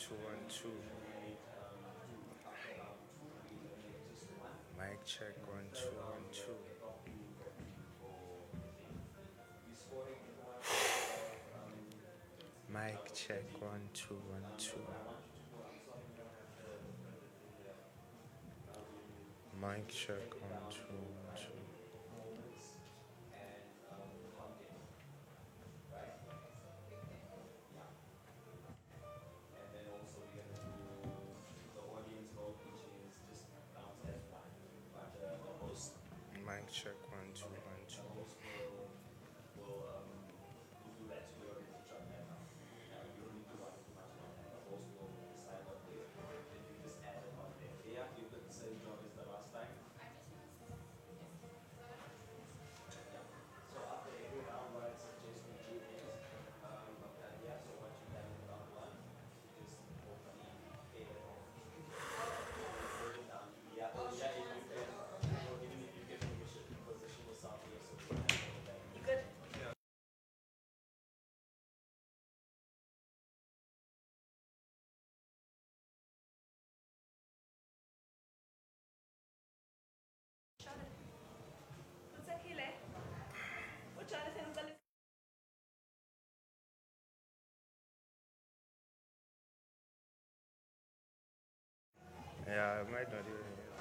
two, 1, 2. Mic check, 1, 2, 1, 2. Mic check, 1, 2, 1, 2. Mic check, 1, 2, 1, 2. Mic check, 1, 2, 1, 2. Yeah, I might not even hear.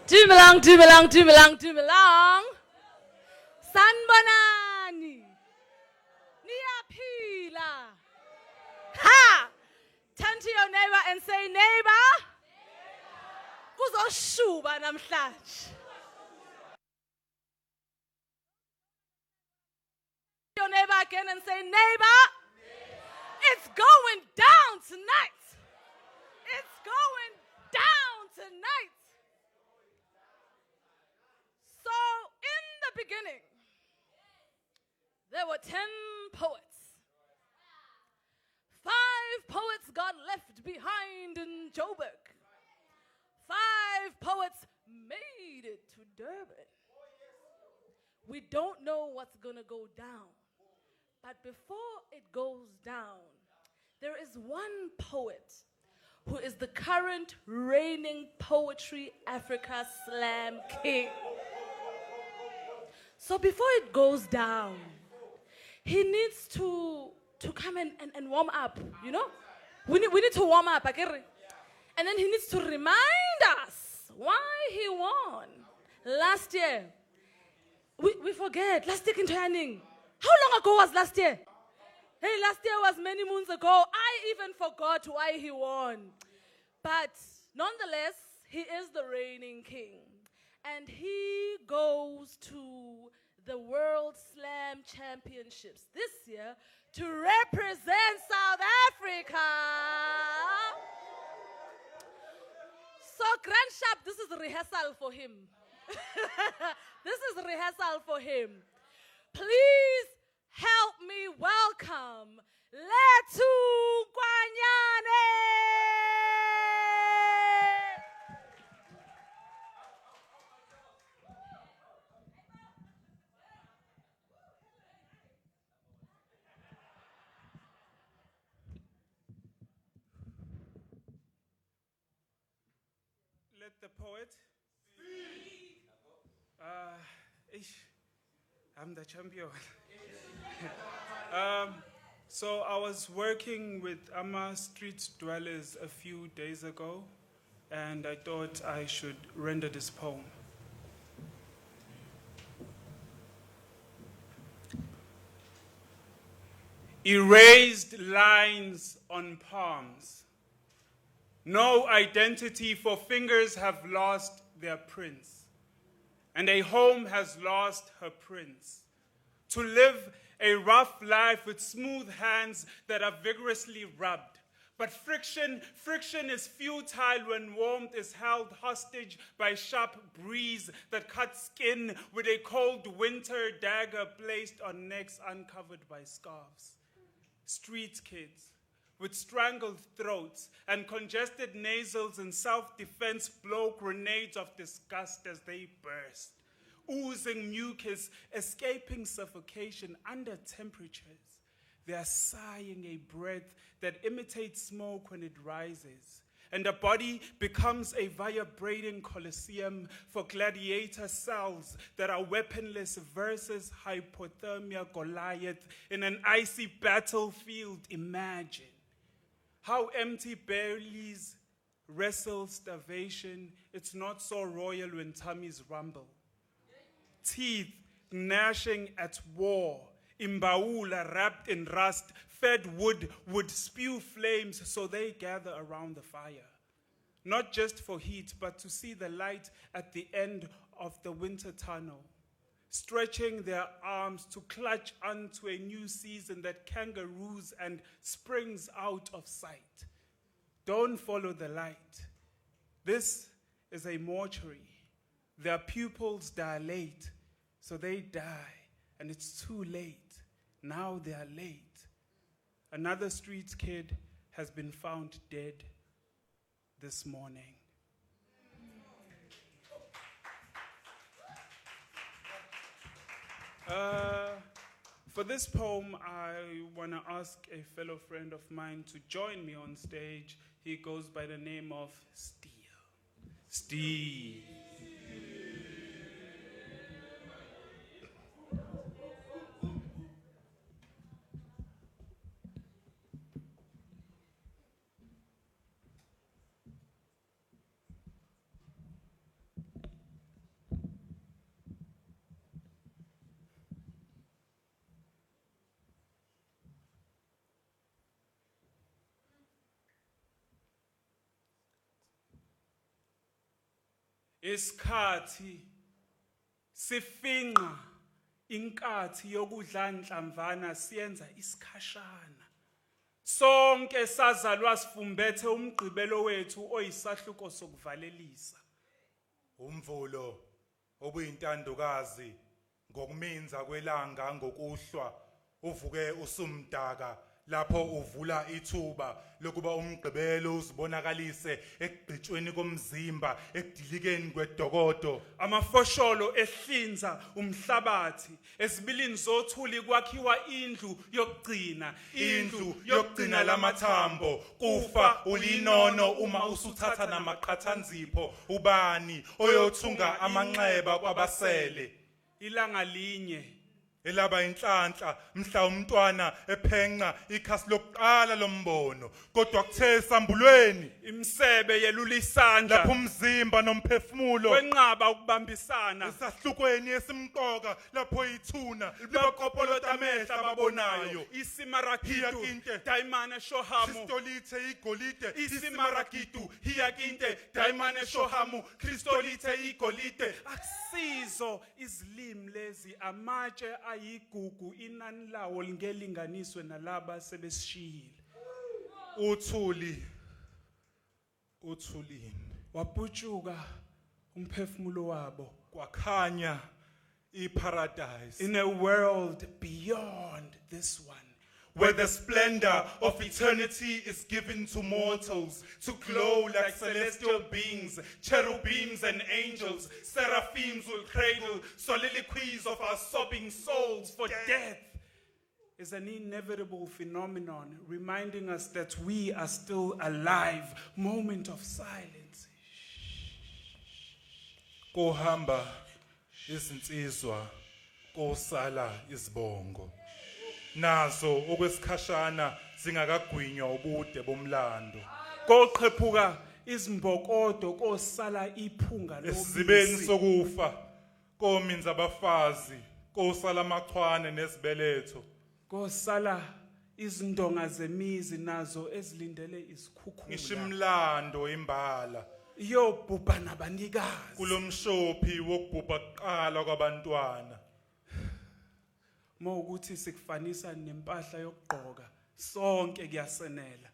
Dumelang, dumelang, dumelang, dumelang. Sanbonani. Niyaphila. Ha! Turn to your neighbor and say, neighbor, kuzoshuba namhlanje. Your neighbor again and say, neighbor, it's going down tonight. It's going down tonight. So, in the beginning, there were 10 poets. 5 poets got left behind in Joburg. 5 poets made it to Durban. We don't know what's gonna go down. But before it goes down, there is one poet who is the current reigning Poetry Africa Slam King. So before it goes down, he needs to come and warm up, you know? We need to warm up, Akere. And then he needs to remind us why he won last year. We forget, last year Kintoyaning. How long ago was last year? Hey, last year was many moons ago. I even forgot why he won. But nonetheless, he is the reigning king. And he goes to the World Slam Championships this year to represent South Africa. So, Grand Shap, this is rehearsal for him. This is rehearsal for him. Please help me welcome Lethu Kwanyane. Let the poet. I'm the champion. So I was working with Ama Street Dwellers a few days ago, and I thought I should render this poem. Erased lines on palms. No identity, for fingers have lost their prints, and a home has lost her prince. To live a rough life with smooth hands that are vigorously rubbed. But friction is futile when warmth is held hostage by sharp breeze that cuts skin with a cold winter dagger placed on necks uncovered by scarves. Street kids with strangled throats and congested nasals in self-defense blow grenades of disgust as they burst, oozing mucus, escaping suffocation under temperatures. They are sighing a breath that imitates smoke when it rises, and the body becomes a vibrating coliseum for gladiator cells that are weaponless versus hypothermia Goliath in an icy battlefield. Imagine how empty bellies wrestle starvation. It's not so royal when tummies rumble. Teeth gnashing at war, imbaula wrapped in rust, fed wood would spew flames, so they gather around the fire. Not just for heat, but to see the light at the end of the winter tunnel, stretching their arms to clutch onto a new season that kangaroos and springs out of sight. Don't follow the light. This is a mortuary. Their pupils dilate, so they die, and it's too late. Now they are late. Another street kid has been found dead this morning. For this poem, I want to ask a fellow friend of mine to join me on stage. He goes by the name of Steve. Steve. Isikhathi sifinqa inkathi yokudlandlamvana siyenza isikhashana. Sonke sazalwa sifumbethe umgqibelo wethu oyisahluko sokuvalelisa. Umvulo obuyintandokazi ngokuminza kwelanga ngokuhlwa uvuke usumdaka lapho uvula ithuba lokuba umgqibelo uzibonakalise ekugqitshweni komzimba ekudilikeni kwedokodo. Amafosholo ehlinza umhlabathi ezibilini zothuli kwakhiwa indlu yokugcina lamathambo kufa ulinono uma usuthatha namaqhathanzipho ubani oyothunga amanxeba kwabasele. Ilanga linye Elaba inhlanhla mhla umntwana ephenqa ikhasi lokuqala lombono kodwa kuthe sambulweni imsebe yelula isandla lapho umzimba nomphefumulo wenqaba ukubambisana esahlukweni esimqoka lapho ithuna libaqopolota amehla ababonayo. isimaragidu Hiyakinte. daimane shohamu Kristolithe igolide isimaragidu hiyakinte daimane shohamu kristolithe igolide. Akusizo izilimi lezi amatshe ayigugu inani lawo lingelinganiswe nalaba sebesishiyile. Uthulini Waputshuka umphefumulo wabo kwakhanya iparadise in a world beyond this one, where the splendor of eternity is given to mortals to glow like celestial beings, cherubims and angels, seraphims will cradle soliloquies of our sobbing souls for death is an inevitable phenomenon reminding us that we are still alive. Moment of silence. kohamba izinsizwa kosala izibongo nazo okwesikhashana zingakagwinywa ubude bomlando Koqhephuka izimbokodo kosala iphunga esizibeni lobisi. sokufa kominza abafazi kosala amachwane nezibeletho Kosala izindonga zemizi nazo ezilindele ngisho isikhukhula. imlando imbala Yobhubha nabanikazi. kulomshophi wokubhubha kuqala kwabantwana Mawukuthi sikufanisa nempahla yokugqoka sonke kuyasenela.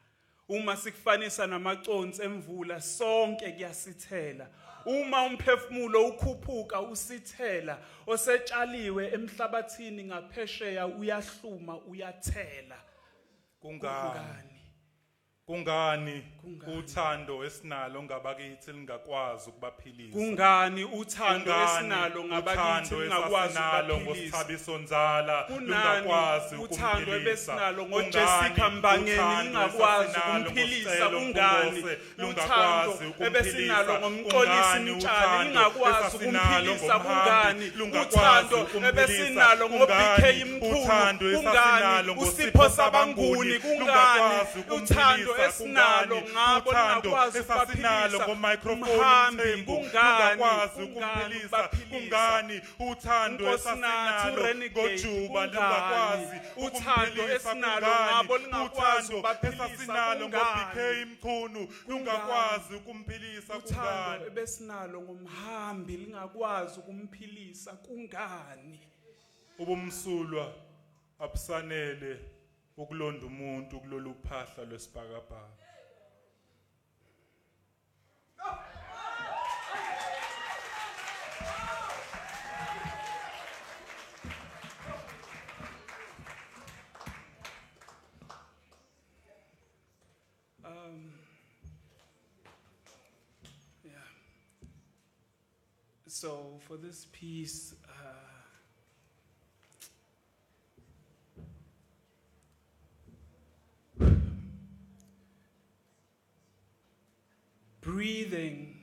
Uma sikufanisa namaconsi emvula sonke kuyasithela. Uma umphefumulo ukhuphuka usithela osetshaliwe emhlabathini ngaphesheya uyahluma uyathela. Kungani uthando esinalo ngabakithi lingakwazi ukubaphilisa Kungani uthando esinalo ngabakithi lingakwazi ukubaphilisa. ngosithabiso nzala Kunani lungakwazi uthando ukumphilisa ebesinalo ngoJessica Mbangeni lingakwazi ukumphilisa. Kungani uthando ebesinalo ngomxolisi Mtshali lingakwazi ukumphilisa. Kungani uthando ebesinalo ngoBK Mkhulu. Kungani uSipho Sabanguni. Kungani uthando esinalo ngabo lingakwazi ukubaphilisa. Umhambi lungakwazi ukumphilisa kungani uthando esasinalo ngojuba lungakwazi uthando ukumphilisa esinalo ngabo kungani lingakwazi uthando ukubaphilisa. esasinalo ngoBK Kungani Mkhulu lungakwazi ukumphilisa uthando kungani ebesinalo ngomhambi lingakwazi ukumphilisa. Kungani ubumsulwa abusanele ukulonda umuntu kulolu phahla lwesibhakabhaka yeah. So for this piece, breathing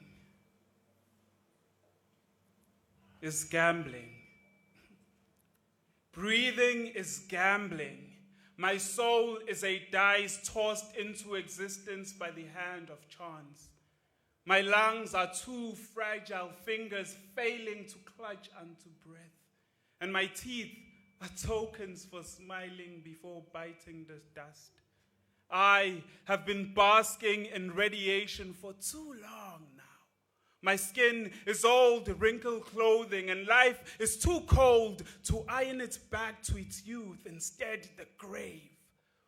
is gambling. Breathing is gambling. My soul is a dice tossed into existence by the hand of chance. My lungs are two fragile fingers failing to clutch unto breath. And my teeth are tokens for smiling before biting the dust. I have been basking in radiation for too long now. My skin is old, wrinkled clothing, and life is too cold to iron it back to its youth. Instead, the grave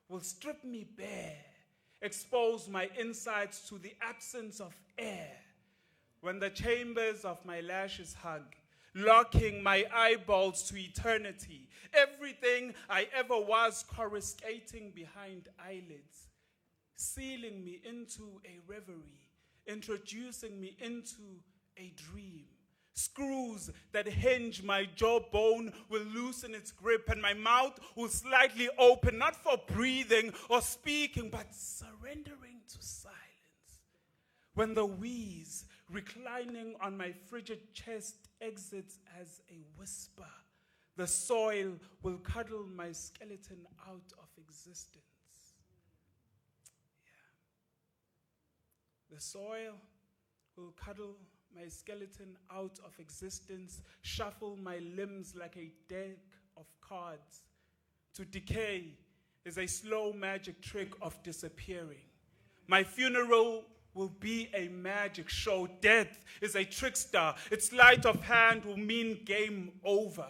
will strip me bare, expose my insides to the absence of air. When the chambers of my lashes hug, locking my eyeballs to eternity, everything I ever was coruscating behind eyelids, sealing me into a reverie, introducing me into a dream. Screws that hinge my jawbone will loosen its grip, and my mouth will slightly open, not for breathing or speaking, but surrendering to silence. When the wheeze reclining on my frigid chest exits as a whisper, the soil will cuddle my skeleton out of existence. The soil will cuddle my skeleton out of existence, shuffle my limbs like a deck of cards. To decay is a slow magic trick of disappearing. My funeral will be a magic show. Death is a trickster. Its sleight of hand will mean game over.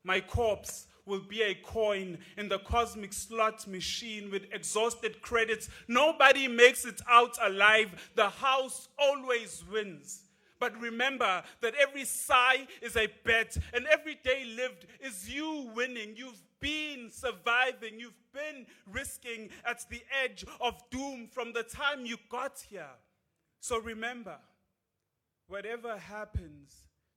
My corpse will be a coin in the cosmic slot machine with exhausted credits. Nobody makes it out alive. The house always wins. But remember that every sigh is a bet, and every day lived is you winning. You've been surviving. You've been risking at the edge of doom from the time you got here. So remember, whatever happens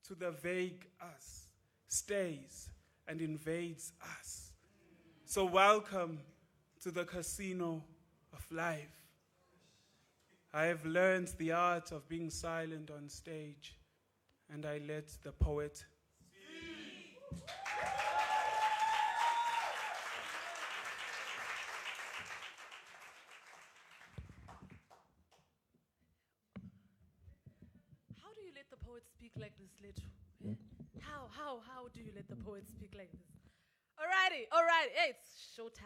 to the vague us stays and invades us. So welcome to the casino of life. I have learned the art of being silent on stage, and I let the poet speak. How do you let the poet speak like this, Letu? Eh? How do you let the poet speak like this? Alrighty. Hey, it's showtime.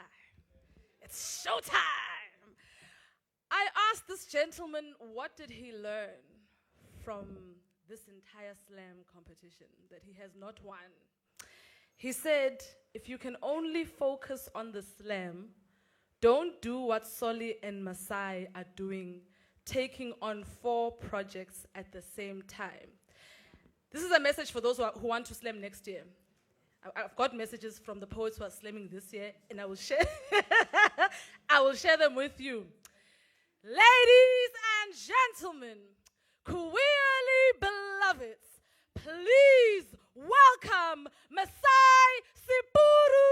It's showtime. I asked this gentleman what did he learn from this entire slam competition that he has not won. He said, if you can only focus on the slam, don't do what Soli and Masai are doing, taking on 4 projects at the same time. This is a message for those who want to slam next year. I've got messages from the poets who are slamming this year, and I will share I will share them with you. Ladies and gentlemen, queerly beloveds, please welcome Masai Sipuru.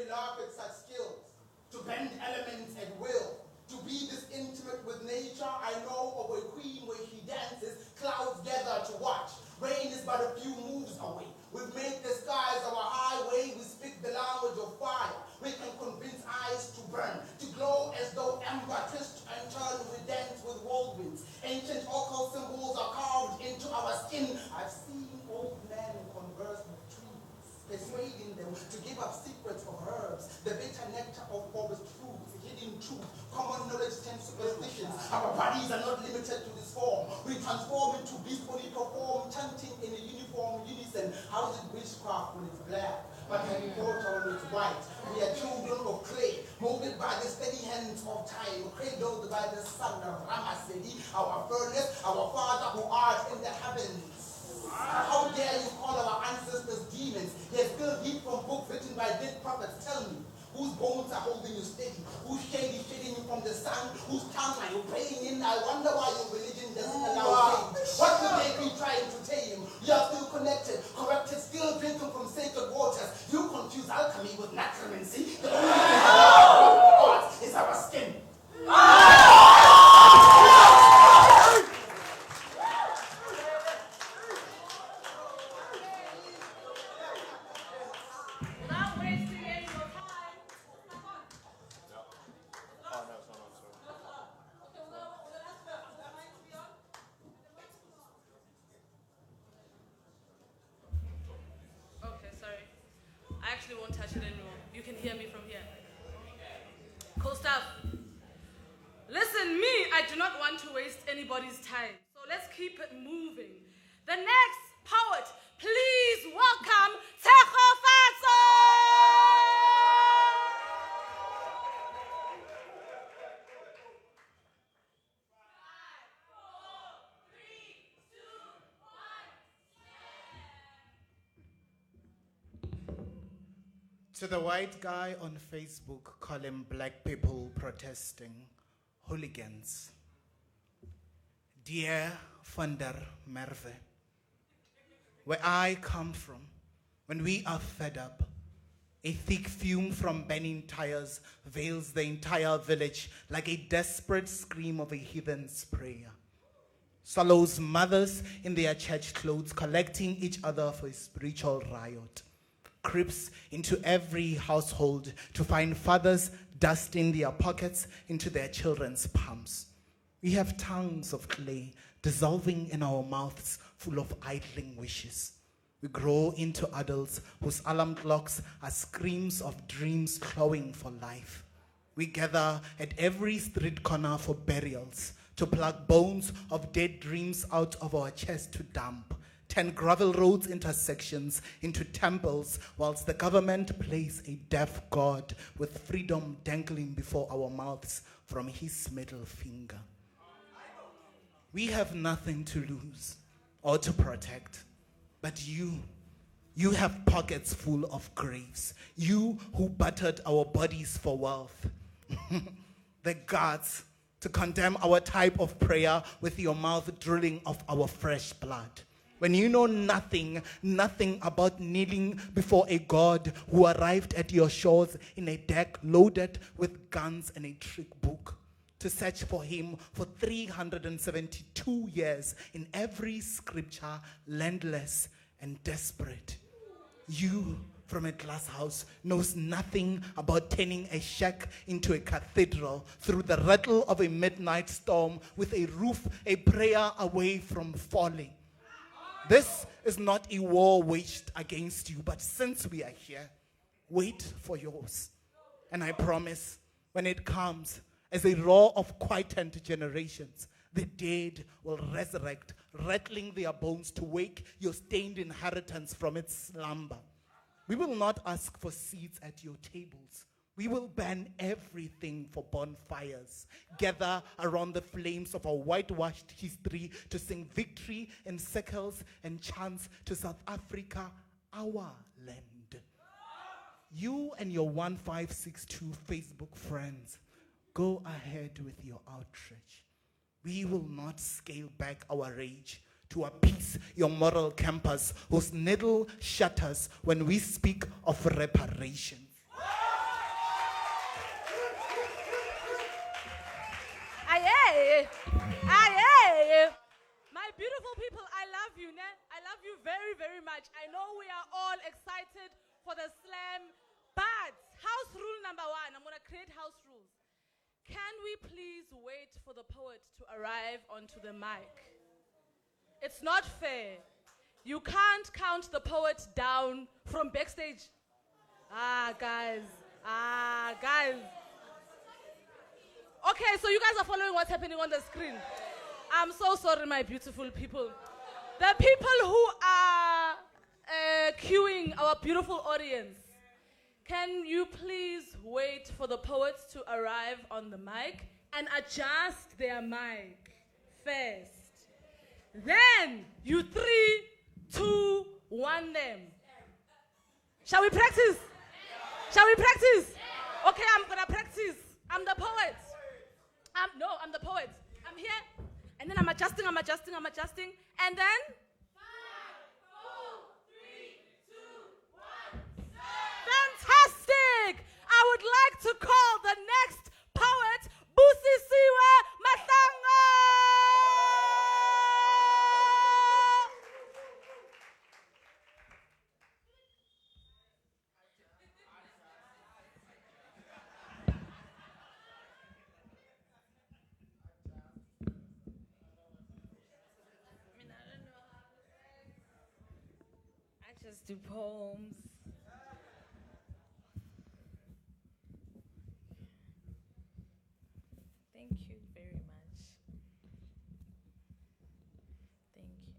Laugh at such skills, to bend elements at will, to be this intimate with nature. I know of a queen where she dances, clouds gather to watch. Rain is but a few moves away. We've made the skies our highway. We speak the language of fire. We can convince eyes to burn, to glow as though amber, twist and turn. We dance with whirlwinds. Ancient occult symbols are carved into our skin. I've seen old men converse with trees, persuading them to give up secrets of herbs, the bitter nectar of forest fruits, hidden truth, common knowledge, and superstitions. Our bodies are not limited to this form. We transform into beastly perform, chanting in a uniform unison. How is it witchcraft when it's black, but Harry Potter when it's white? We are children of clay, molded by the steady hands of time, cradled by the sun of Ramasedi, our furnace, our Father who art in the heavens. How dare you call our ancestors demons? They still read from books written by dead prophets. Tell me, whose bones are holding you steady, whose shade is shading you from the sun, whose tongue are you praying in. I wonder why your religion doesn't allow change. What could they be trying to tame? You are still connected, corrupted, still drinking from sacred waters. You confuse alchemy with necromancy. The only thing that is our skin. Without wasting any more time. Okay, sorry. I actually won't touch it anymore. You can hear me from here. Cool stuff. Listen, I do not want to waste anybody's time. So let's keep it moving. The next poet, please welcome Thego Fatso. To the white guy on Facebook, call him black people protesting, hooligans. Dear Van der Merwe, where I come from, when we are fed up, a thick fume from burning tires veils the entire village like a desperate scream of a heathen's prayer. Swallows mothers in their church clothes collecting each other for a spiritual riot. Creeps into every household to find fathers dusting their pockets into their children's palms. We have tongues of clay dissolving in our mouths full of idling wishes. We grow into adults whose alarm clocks are screams of dreams clawing for life. We gather at every street corner for burials to pluck bones of dead dreams out of our chest to dump. 10 gravel roads intersections into temples, whilst the government plays a deaf god with freedom dangling before our mouths from his middle finger. We have nothing to lose or to protect, but you have pockets full of graves. You who battered our bodies for wealth. The guts to condemn our type of prayer with your mouth drooling of our fresh blood. When you know nothing about kneeling before a God who arrived at your shores in a deck loaded with guns and a trick book, to search for him for 372 years in every scripture, landless and desperate. You from a glass house knows nothing about turning a shack into a cathedral through the rattle of a midnight storm with a roof a prayer away from falling. This is not a war waged against you, but since we are here, wait for yours. And I promise, when it comes as a roar of quietened generations, the dead will resurrect, rattling their bones to wake your stained inheritance from its slumber. We will not ask for seats at your tables. We will ban everything for bonfires. Gather around the flames of our whitewashed history to sing victory in circles and chants to South Africa, our land. You and your 1562 Facebook friends, go ahead with your outrage. We will not scale back our rage to appease your moral campers whose needle shatters when we speak of reparations. My beautiful people, I love you, ne? I love you very, very much. I know we are all excited for the slam, but house rule number 1, I'm going to create house rules. Can we please wait for the poet to arrive onto the mic? It's not fair. You can't count the poet down from backstage. Guys. Okay, so you guys are following what's happening on the screen. I'm so sorry, my beautiful people. The people who are queuing our beautiful audience, can you please wait for the poets to arrive on the mic and adjust their mic first? Then you 3, 2, 1 them. Shall we practice? Shall we practice? Okay, I'm gonna practice. I'm the poet. I'm the poet. I'm here, and then I'm adjusting, and then. 5, 4, 3, 2, 1. Fantastic! I would like to call the next poet, Busisiwe Mahlanga. I just do poems. Thank you very much. Thank you.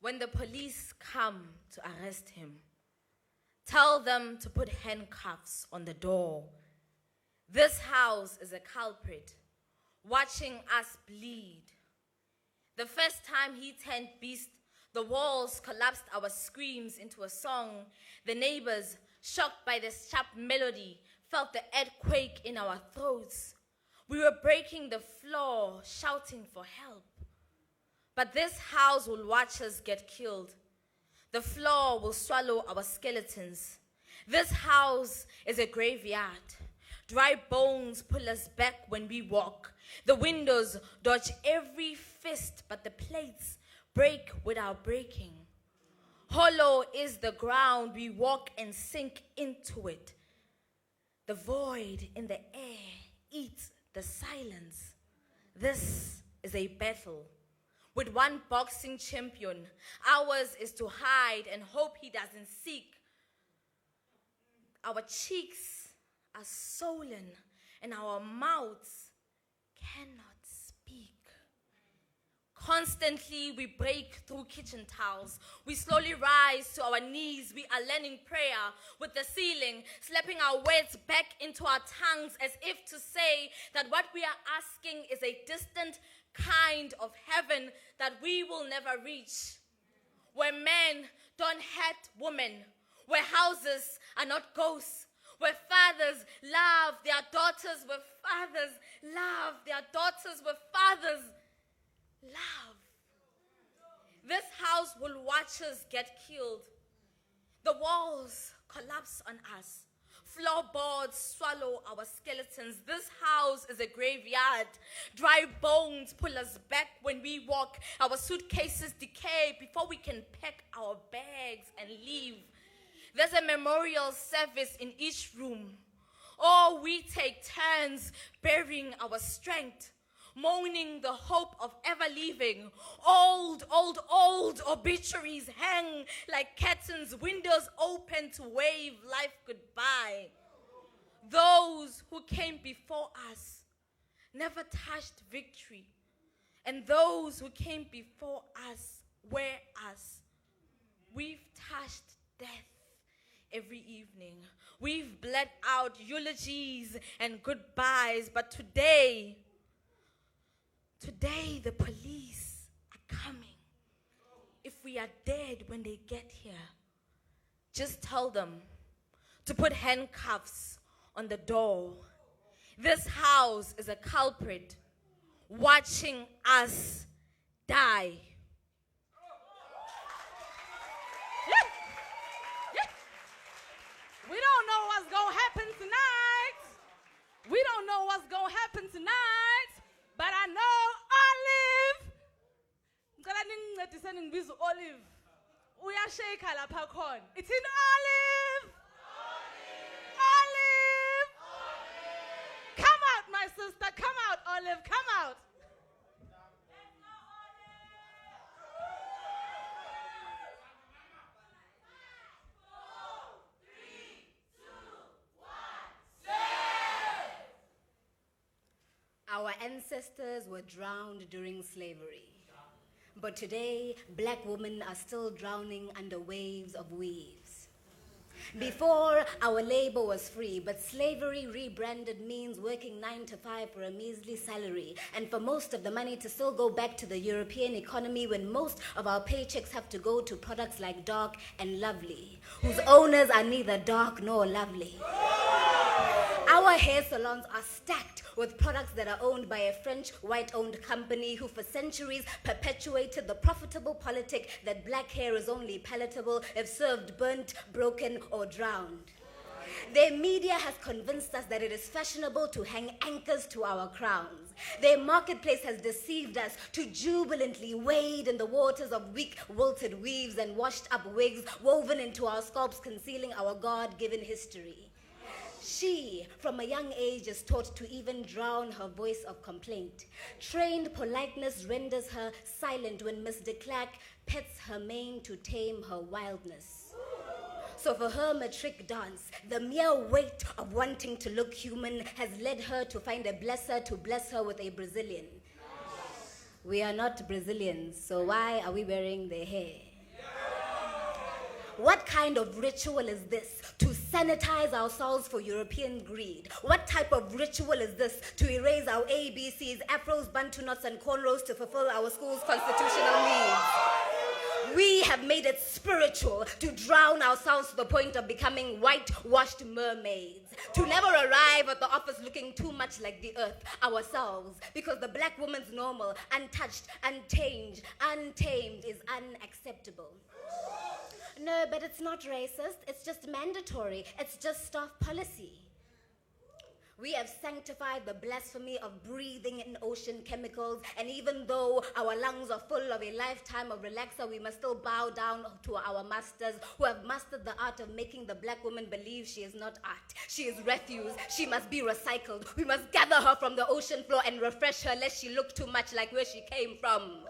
When the police come to arrest him, tell them to put handcuffs on the door. This house is a culprit, watching us bleed. The first time he turned beast, the walls collapsed our screams into a song. The neighbors, shocked by the sharp melody, felt the earthquake in our throats. We were breaking the floor, shouting for help. But this house will watch us get killed. The floor will swallow our skeletons. This house is a graveyard. Dry bones pull us back when we walk. The windows dodge every fist, but the plates break without breaking. Hollow is the ground, we walk and sink into it. The void in the air eats the silence. This is a battle. With one boxing champion, ours is to hide and hope he doesn't seek. Our cheeks are swollen and our mouths cannot speak. Constantly we break through kitchen towels. We slowly rise to our knees. We are learning prayer with the ceiling, slapping our words back into our tongues as if to say that what we are asking is a distant kind of heaven that we will never reach. Where men don't hate women, where houses are not ghosts, where fathers love their daughters, where fathers love their daughters, where fathers love. This house will watch us get killed. The walls collapse on us. Floorboards swallow our skeletons. This house is a graveyard. Dry bones pull us back when we walk. Our suitcases decay before we can pack our bags and leave. There's a memorial service in each room. Oh, we take turns burying our strength, mourning the hope of ever leaving. Old obituaries hang like curtains, windows open to wave life goodbye. Those who came before us never touched victory, and those who came before us were us. We've touched death every evening. We've bled out eulogies and goodbyes, but today the police are coming. If we are dead when they get here, just tell them to put handcuffs on the door. This house is a culprit watching us die. We don't know what's going to happen tonight. We don't know what's going to happen tonight. But I know Olive. Ngicela ningincediseni ngibiza Olive. Uyashake lapha khona. It's in Olive. Olive. Come out, my sister. Come out, Olive. Come out. Our ancestors were drowned during slavery. But today, black women are still drowning under waves of weaves. Before, our labor was free, but slavery rebranded means working 9 to 5 for a measly salary, and for most of the money to still go back to the European economy when most of our paychecks have to go to products like Dark and Lovely, whose owners are neither dark nor lovely. Our hair salons are stacked with products that are owned by a French white-owned company who for centuries perpetuated the profitable politic that black hair is only palatable if served burnt, broken, or drowned. Their media has convinced us that it is fashionable to hang anchors to our crowns. Their marketplace has deceived us to jubilantly wade in the waters of weak, wilted weaves and washed-up wigs woven into our scalps, concealing our God-given history. She, from a young age, is taught to even drown her voice of complaint. Trained politeness renders her silent when Miss de Klerk pets her mane to tame her wildness. So for her matric dance, the mere weight of wanting to look human has led her to find a blesser to bless her with a Brazilian. We are not Brazilians, so why are we wearing their hair? What kind of ritual is this to sanitize ourselves for European greed? What type of ritual is this to erase our ABCs, afros, bantu knots, and cornrows to fulfill our school's constitutional needs? We have made it spiritual to drown ourselves to the point of becoming whitewashed mermaids, to never arrive at the office looking too much like the earth ourselves, because the black woman's normal, untouched, untamed is unacceptable. No, but it's not racist. It's just mandatory. It's just staff policy. We have sanctified the blasphemy of breathing in ocean chemicals, and even though our lungs are full of a lifetime of relaxer, we must still bow down to our masters who have mastered the art of making the black woman believe she is not art. She is refuse. She must be recycled. We must gather her from the ocean floor and refresh her lest she look too much like where she came from.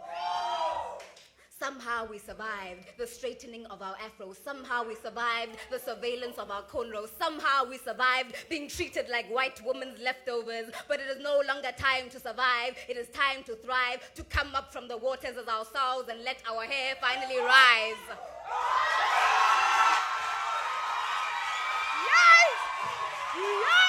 Somehow we survived the straightening of our afros. Somehow we survived the surveillance of our cornrows. Somehow we survived being treated like white women's leftovers. But it is no longer time to survive. It is time to thrive, to come up from the waters as ourselves and let our hair finally rise. Yes! Yes!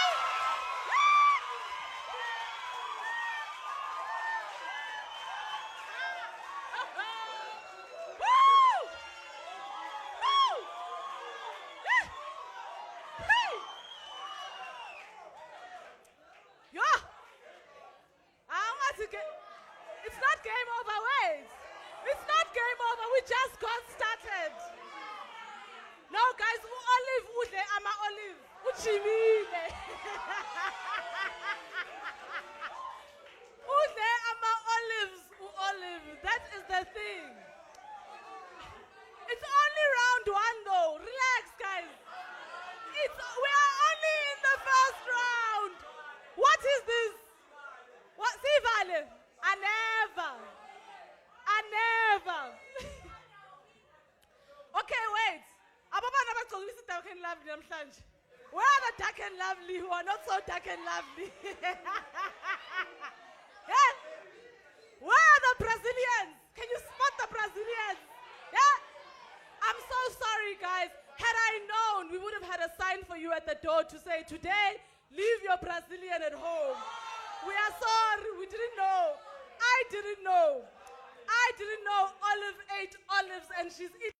It's not game over, wait. It's not game over. We just got started. No, guys, olive, udle ama olive. Uchimile. Udle ama olives, olive. That is the thing. It's only round one though. Relax, guys. We are only in the first round. What is this? What? See, Vale? I never. Okay, wait. Ababana bagcokisa dark and lovely namhlanje. Where are the dark and lovely who are not so dark and lovely? Yeah? Where are the Brazilians? Can you spot the Brazilians? Yeah? I'm so sorry, guys. Had I known, we would have had a sign for you at the door to say, today, leave your Brazilian at home. We are sorry, we didn't know. I didn't know. Olive ate olives and she's eating.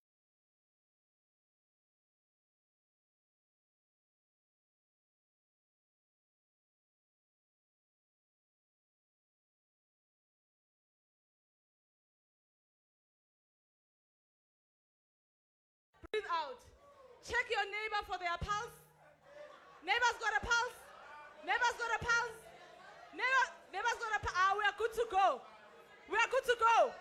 Breathe out. Check your neighbor for their pulse. Neighbor's got a pulse. Neighbor's got a pulse. Neighbor's got a pulse. We are good to go. We are good to go.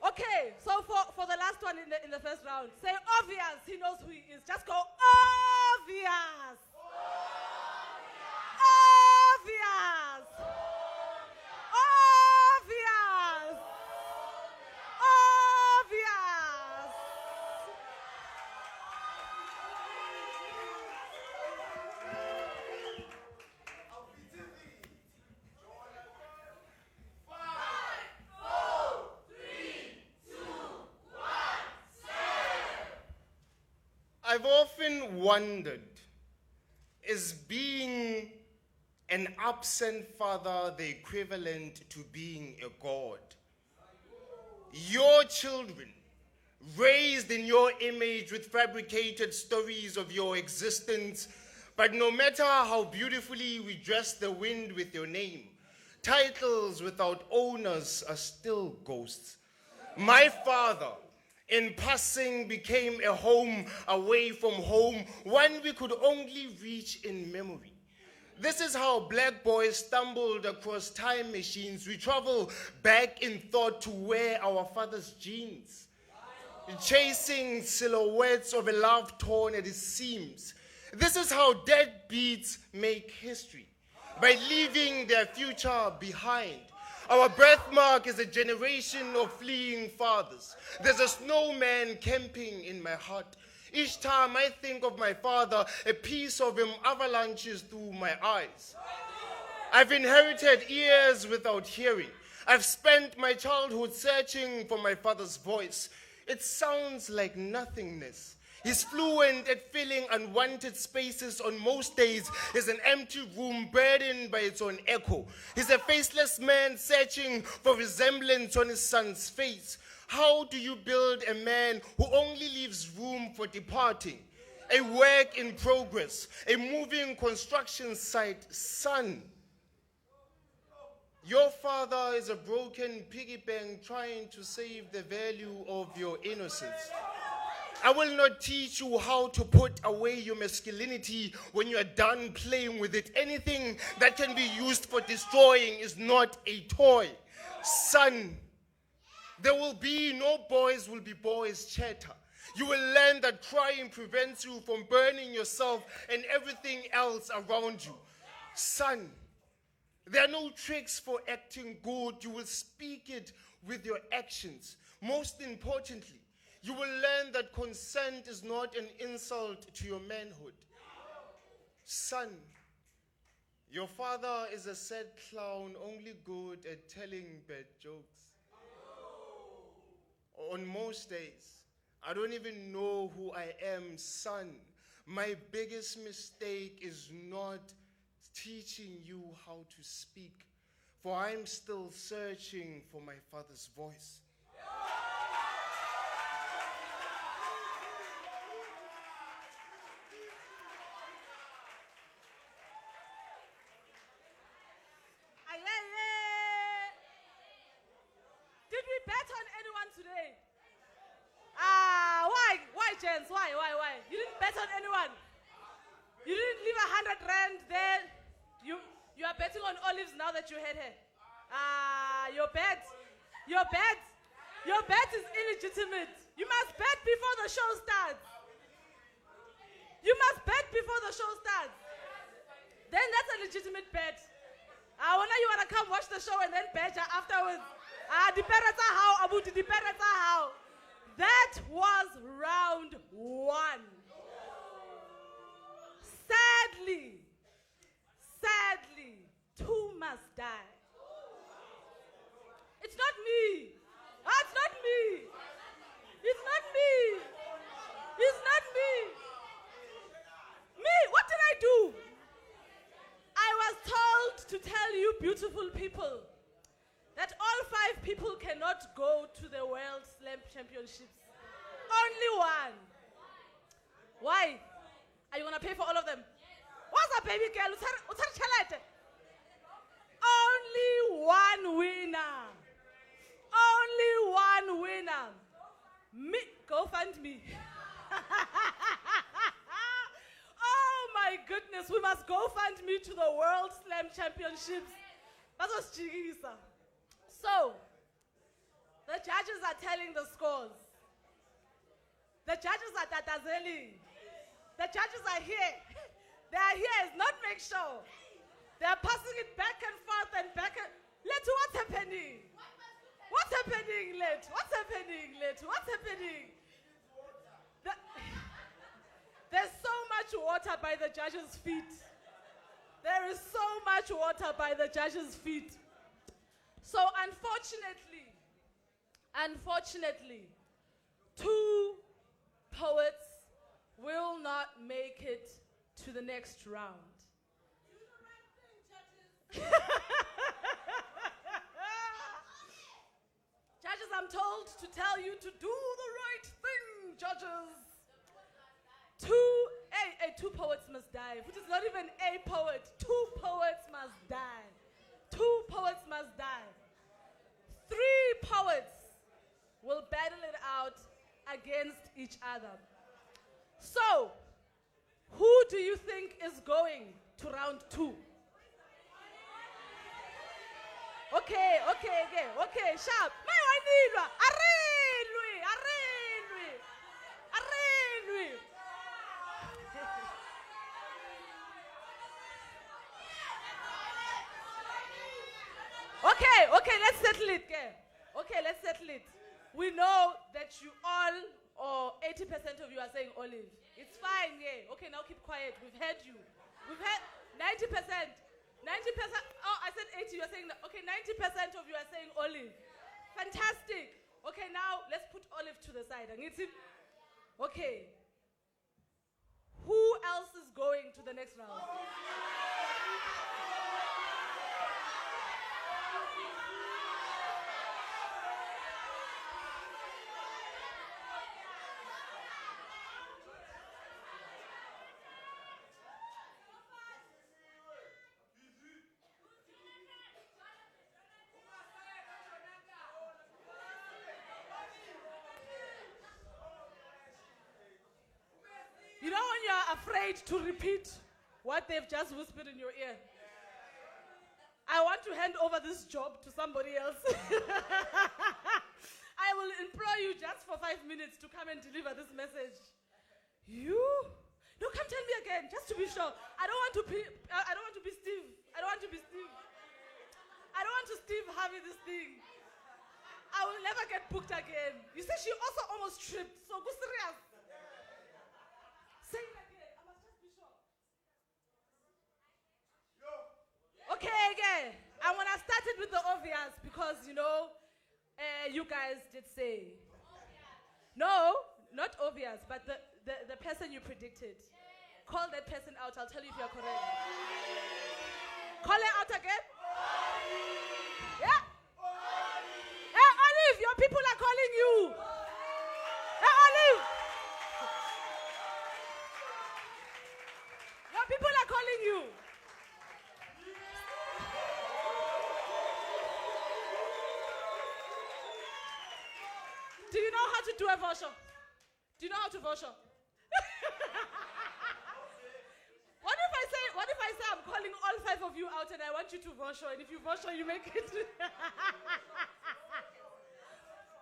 Okay, so for the last one in the first round, say obvious. He knows who he is. Just go obvious. Obvious. Obvious. Obvious. I've often wondered, is being an absent father the equivalent to being a god? Your children, raised in your image with fabricated stories of your existence, but no matter how beautifully we dress the wind with your name, titles without owners are still ghosts. My father, in passing, became a home away from home, one we could only reach in memory. This is how black boys stumbled across time machines. We travel back in thought to wear our father's jeans, chasing silhouettes of a love torn at its seams. This is how deadbeats make history, by leaving their future behind. Our birthmark is a generation of fleeing fathers. There's a snowman camping in my heart. Each time I think of my father, a piece of him avalanches through my eyes. I've inherited ears without hearing. I've spent my childhood searching for my father's voice. It sounds like nothingness. He's fluent at filling unwanted spaces on most days. Is an empty room burdened by its own echo. He's a faceless man searching for resemblance on his son's face. How do you build a man who only leaves room for departing? A work in progress, a moving construction site. Son, your father is a broken piggy bank trying to save the value of your innocence. I will not teach you how to put away your masculinity when you are done playing with it. Anything that can be used for destroying is not a toy. Son, there will be no boys will be boys chatter. You will learn that crying prevents you from burning yourself and everything else around you. Son, there are no tricks for acting good. You will speak it with your actions. Most importantly, you will learn that consent is not an insult to your manhood. Son, your father is a sad clown, only good at telling bad jokes. On most days, I don't even know who I am. Son, my biggest mistake is not teaching you how to speak, for I'm still searching for my father's voice. Did we bet on anyone today? Why, gents? Why? You didn't bet on anyone. You didn't leave 100 rand there. You are betting on olives now that you had her. Your bet is illegitimate. You must bet before the show starts. Then that's a legitimate bet. Now you want to come watch the show and then bet afterwards. That was round 1. Sadly, 2 must die. It's not me. It's not me. Me, what did I do? I was told to tell you beautiful people that all 5 people cannot go to the World Slam Championships. Only one. Why? Are you going to pay for all of them? What's a baby girl? Only one winner. Me, go fund me. Oh my goodness, we must go fund me to the World Slam Championships. That was Chigisa. So, the judges are telling the scores. The judges are tatazelling. The judges are here. They are here. It's not make show. They are passing it back and forth and back and... Letu, what's happening? What's happening, Letu? What's happening? There's so much water by the judges' feet. There is so much water by the judges' feet. So unfortunately, 2 poets will not make it to the next round. Judges, I'm told to tell you to do the right thing, judges. Two poets must die, which is not even a poet. Two poets must die. Two poets must die. Three poets will battle it out against each other. So, who do you think is going to round 2? Okay, sharp. Okay, let's settle it. Okay, let's settle it. We know that you all, or 80% of you are saying olive. It's fine, yeah. Okay, now keep quiet. We've heard you. We've had 90%. 90%. Oh, I said 80. You're saying that. Okay, 90% of you are saying olive. Fantastic. Okay, now let's put olive to the side. Okay. Who else is going to the next round? You know when you're afraid to repeat what they've just whispered in your ear? I want to hand over this job to somebody else. I will employ you just for 5 minutes to come and deliver this message. You? No, come tell me again, just to be sure. I don't want to be Steve. I don't want to be Steve. I don't want to Steve Harvey this thing. I will never get booked again. You see, she also almost tripped, so go serious. Say it again. I must just be sure. Okay, again. I want to start it with the obvious because, you guys did say. No, not obvious, but the person you predicted. Call that person out. I'll tell you if you're correct. Call her out again. Yeah. Hey, Olive, your people are calling you. Hey, Olive. People are calling you. Do you know how to do a voucher? Do you know how to voucher? What if I say I'm calling all 5 of you out and I want you to voucher, and if you voucher, you make it.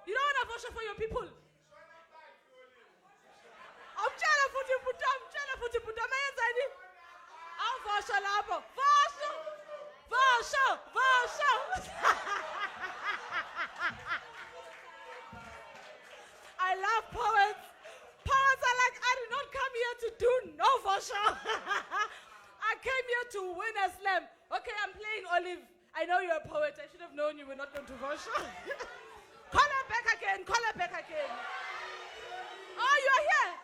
You don't want to voucher for your people. I'm trying to put you put I'll voucher labo. Voucher. I love poets. Poets are like, I did not come here to do no voucher. I came here to win a slam. Okay, I'm playing Olive. I know you're a poet. I should have known you were not going to voucher. Call her back again. Oh, you're here.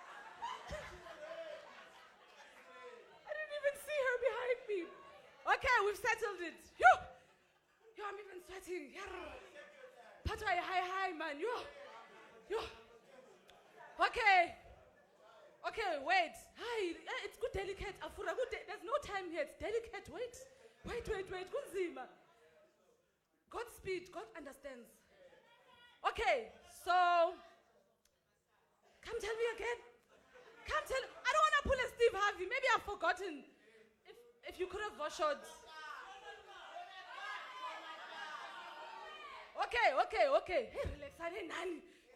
Okay, we've settled it. Yo, I'm even sweating. Patwa, hi, man. Yo. Okay, wait. Hi, it's good, delicate. Afura, good. There's no time here. It's delicate. Wait. Kunzima. Godspeed. God understands. Okay, so come tell me again. I don't want to pull a Steve Harvey. Maybe I've forgotten. If you could have vouchered. Okay. Hey, relax.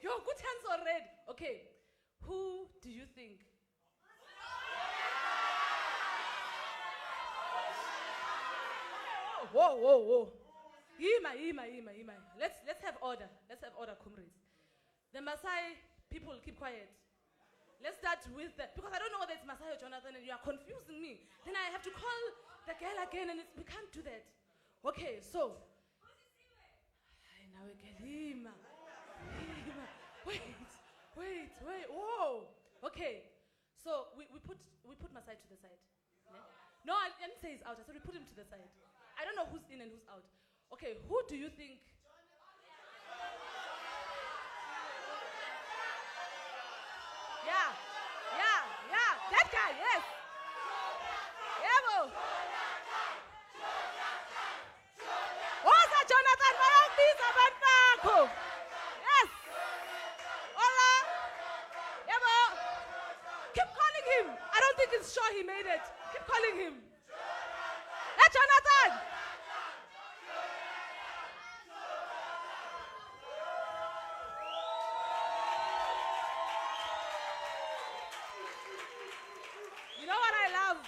Your good hands are red. Okay. Who do you think? Whoa. Yima. Let's have order. Comrades. The Maasai people, keep quiet. Let's start with that, because I don't know whether it's Maasai or Jonathan, and you are confusing me. Then I have to call the girl again, and we can't do that. Okay, so. Now we get him. Wait. Whoa. Okay, So we put Masai to the side. Yeah? No, I didn't say he's out. I said we put him to the side. I don't know who's in and who's out. Okay, who do you think? Yeah. That guy, yes. Yebo. Woza Jonathan bayongbiza abantu bakho. Yes. Ola. Yebo. Keep calling him. I don't think it's sure he made it. Keep calling him. Hey, Jonathan. You know what I love?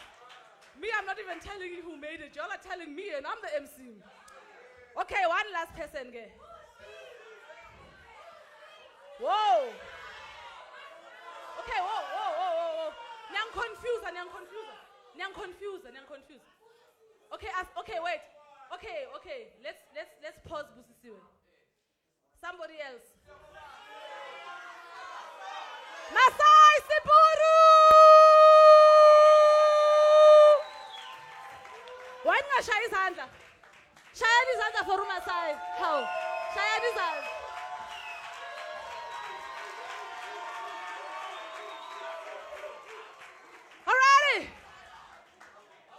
Me, I'm not even telling you who made it. Y'all are telling me, and I'm the MC. Okay, one last person. Whoa. Okay, whoa. Nyang confused. Okay, wait. Okay. Let's pause Busisiwe. Somebody else. Masai Sipuru! Why not Shaya Izandla? Shaya Izandla for Masai. How? Shaya Izandla.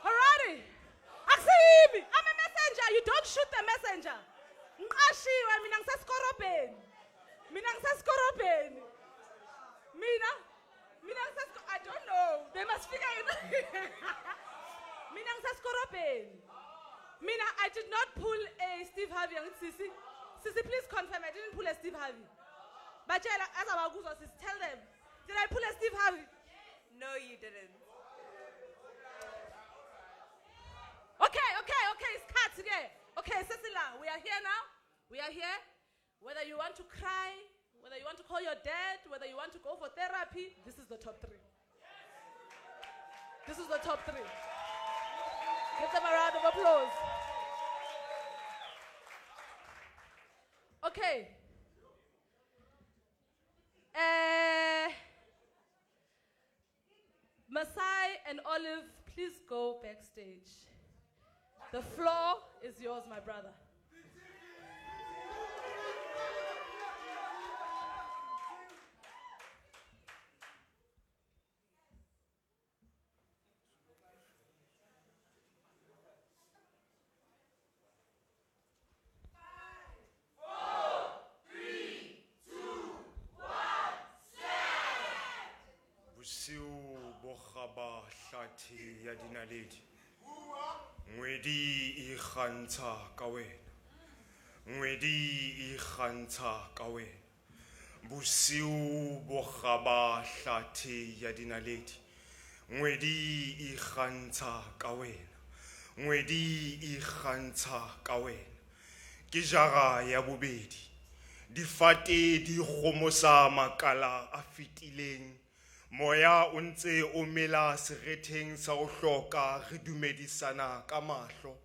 Alrighty. Aksimi, I'm a messenger. You don't shoot the messenger. Nqashiwe mina ngiseskorobheni. I don't know. They must figure it out. Mina ngiseskorobheni. I did not pull a Steve Harvey. Sisi, please confirm I didn't pull a Steve Harvey. But as our Sis, tell them. Did I pull a Steve Harvey? No, you didn't. Okay, it's cut again. Okay, Cecilia, we are here now. We are here. Whether you want to cry, whether you want to call your dad, whether you want to go for therapy, this is the top 3. This is the top 3. Give them a round of applause. Okay. Masai and Olive, please go backstage. The floor is yours, my brother. Hlathi ya dinaledi ngwedi e kgantsha ka wena bosiu bo gaba hlathi ya dinaledi ngwedi e kgantsha ka wena ke jara ya bobedi difate di gomosa makala a fitileng moya o ntse o mela seretheng sa go hloka re dumedisana ka mahlo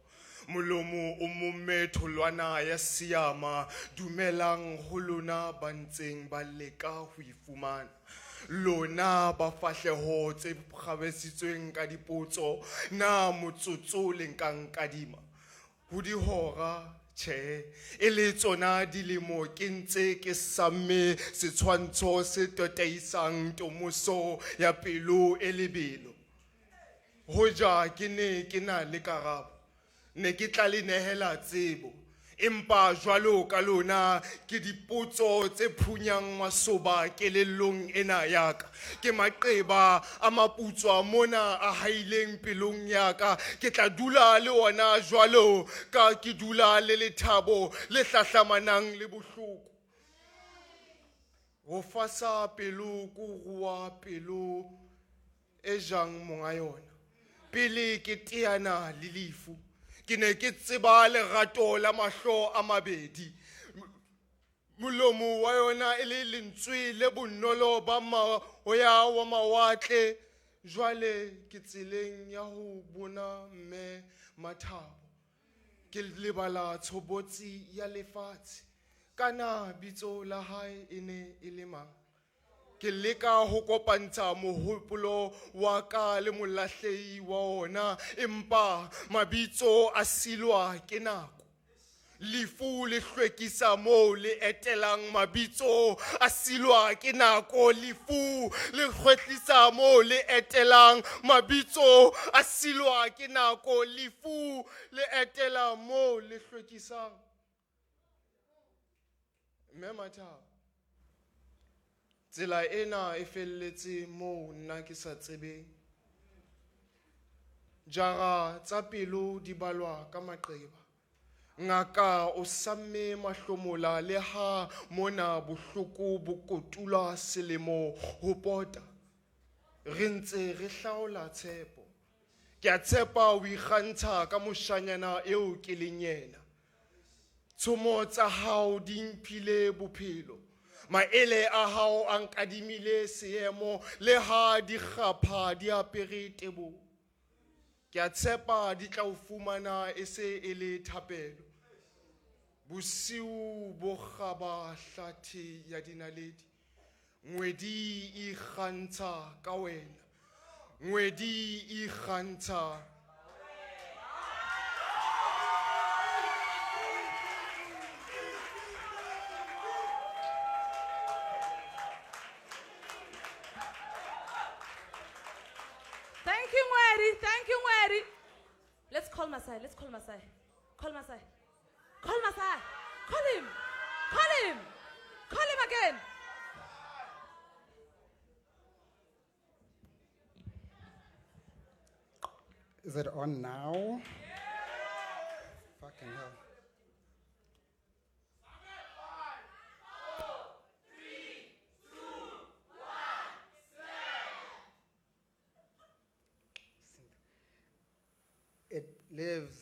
molomo o momme tholwana ya siama dumelang ho lona ba ntseng ba leka ho ifumana lona ba fahleho tse kgabesitsweng ka dipotso na motsotso le nkang kadima ho dihora Che, e le tsona dilemo ke ntse ke samme setshwantsho se totaisang tomoso ya pelo e lebelo. Hoja ke ne ke na le karabo, ne ke tla le nehela tsebo. Empa jwalo ka lona ke dipotso tse phunyang masoba kelellong ena ya ka ke maqeba a maputswa mona a haileng pelong ya ka ke tla dula le ona jwalo ka ke dula le lethabo le hlahlamanang le bohloko ho fasa pelo ku rua pelo e jang monga yona pele ke teana le lefu ke ne ke tseba lerato la mahlo a mabedi molomo wa yona e le lentswe le bonolo ba mahoya wa mawatle jwale ke tseleng ya ho bona mme Mathabo ke lebala tshobotsi ya lefatshe kana bitso la hae e ne e le mang ke leka ho kopantsa mohopolo wa ka le molahlehi wa ona, empa mabitso a silwa ke nako. Lifu le hlwekisa mo le etelang, mabitso a silwa ke nako. Lifu le hlwekisa mo le etelang, mabitso a silwa ke nako. Lifu le etela mo le hlwekisang. Mme Mathaba, tsela ena e felletse mo nna ke sa tsebeng. Jara tsa pelo di balwa ka maqeba. Ngaka o samme mahlomola le ha mona bohloko bo kotula selemo ho pota. Re ntse re hlaola tshepo. Ke a tshepa o ikgantsha ka moshanyana eo ke leng yena. Tshomo tsa hao di mphile bophelo. Maele a hao a nkadimile seemo le ha dikgapha di apere tebo. Ke a tshepa di tla o fumana e se e le thapelo. Bosiu bo kgaba hlathe ya dinaledi. Ngwedi e kgantsha ka wena. Ngwedi e kgantsha. Thank you, Ngwedi. Thank you, Ngwedi. Let's call Masai. Let's call Masai. Call Masai. Call Masai. Call him. Call him. Call him again. Is it on now? Fucking hell. It lives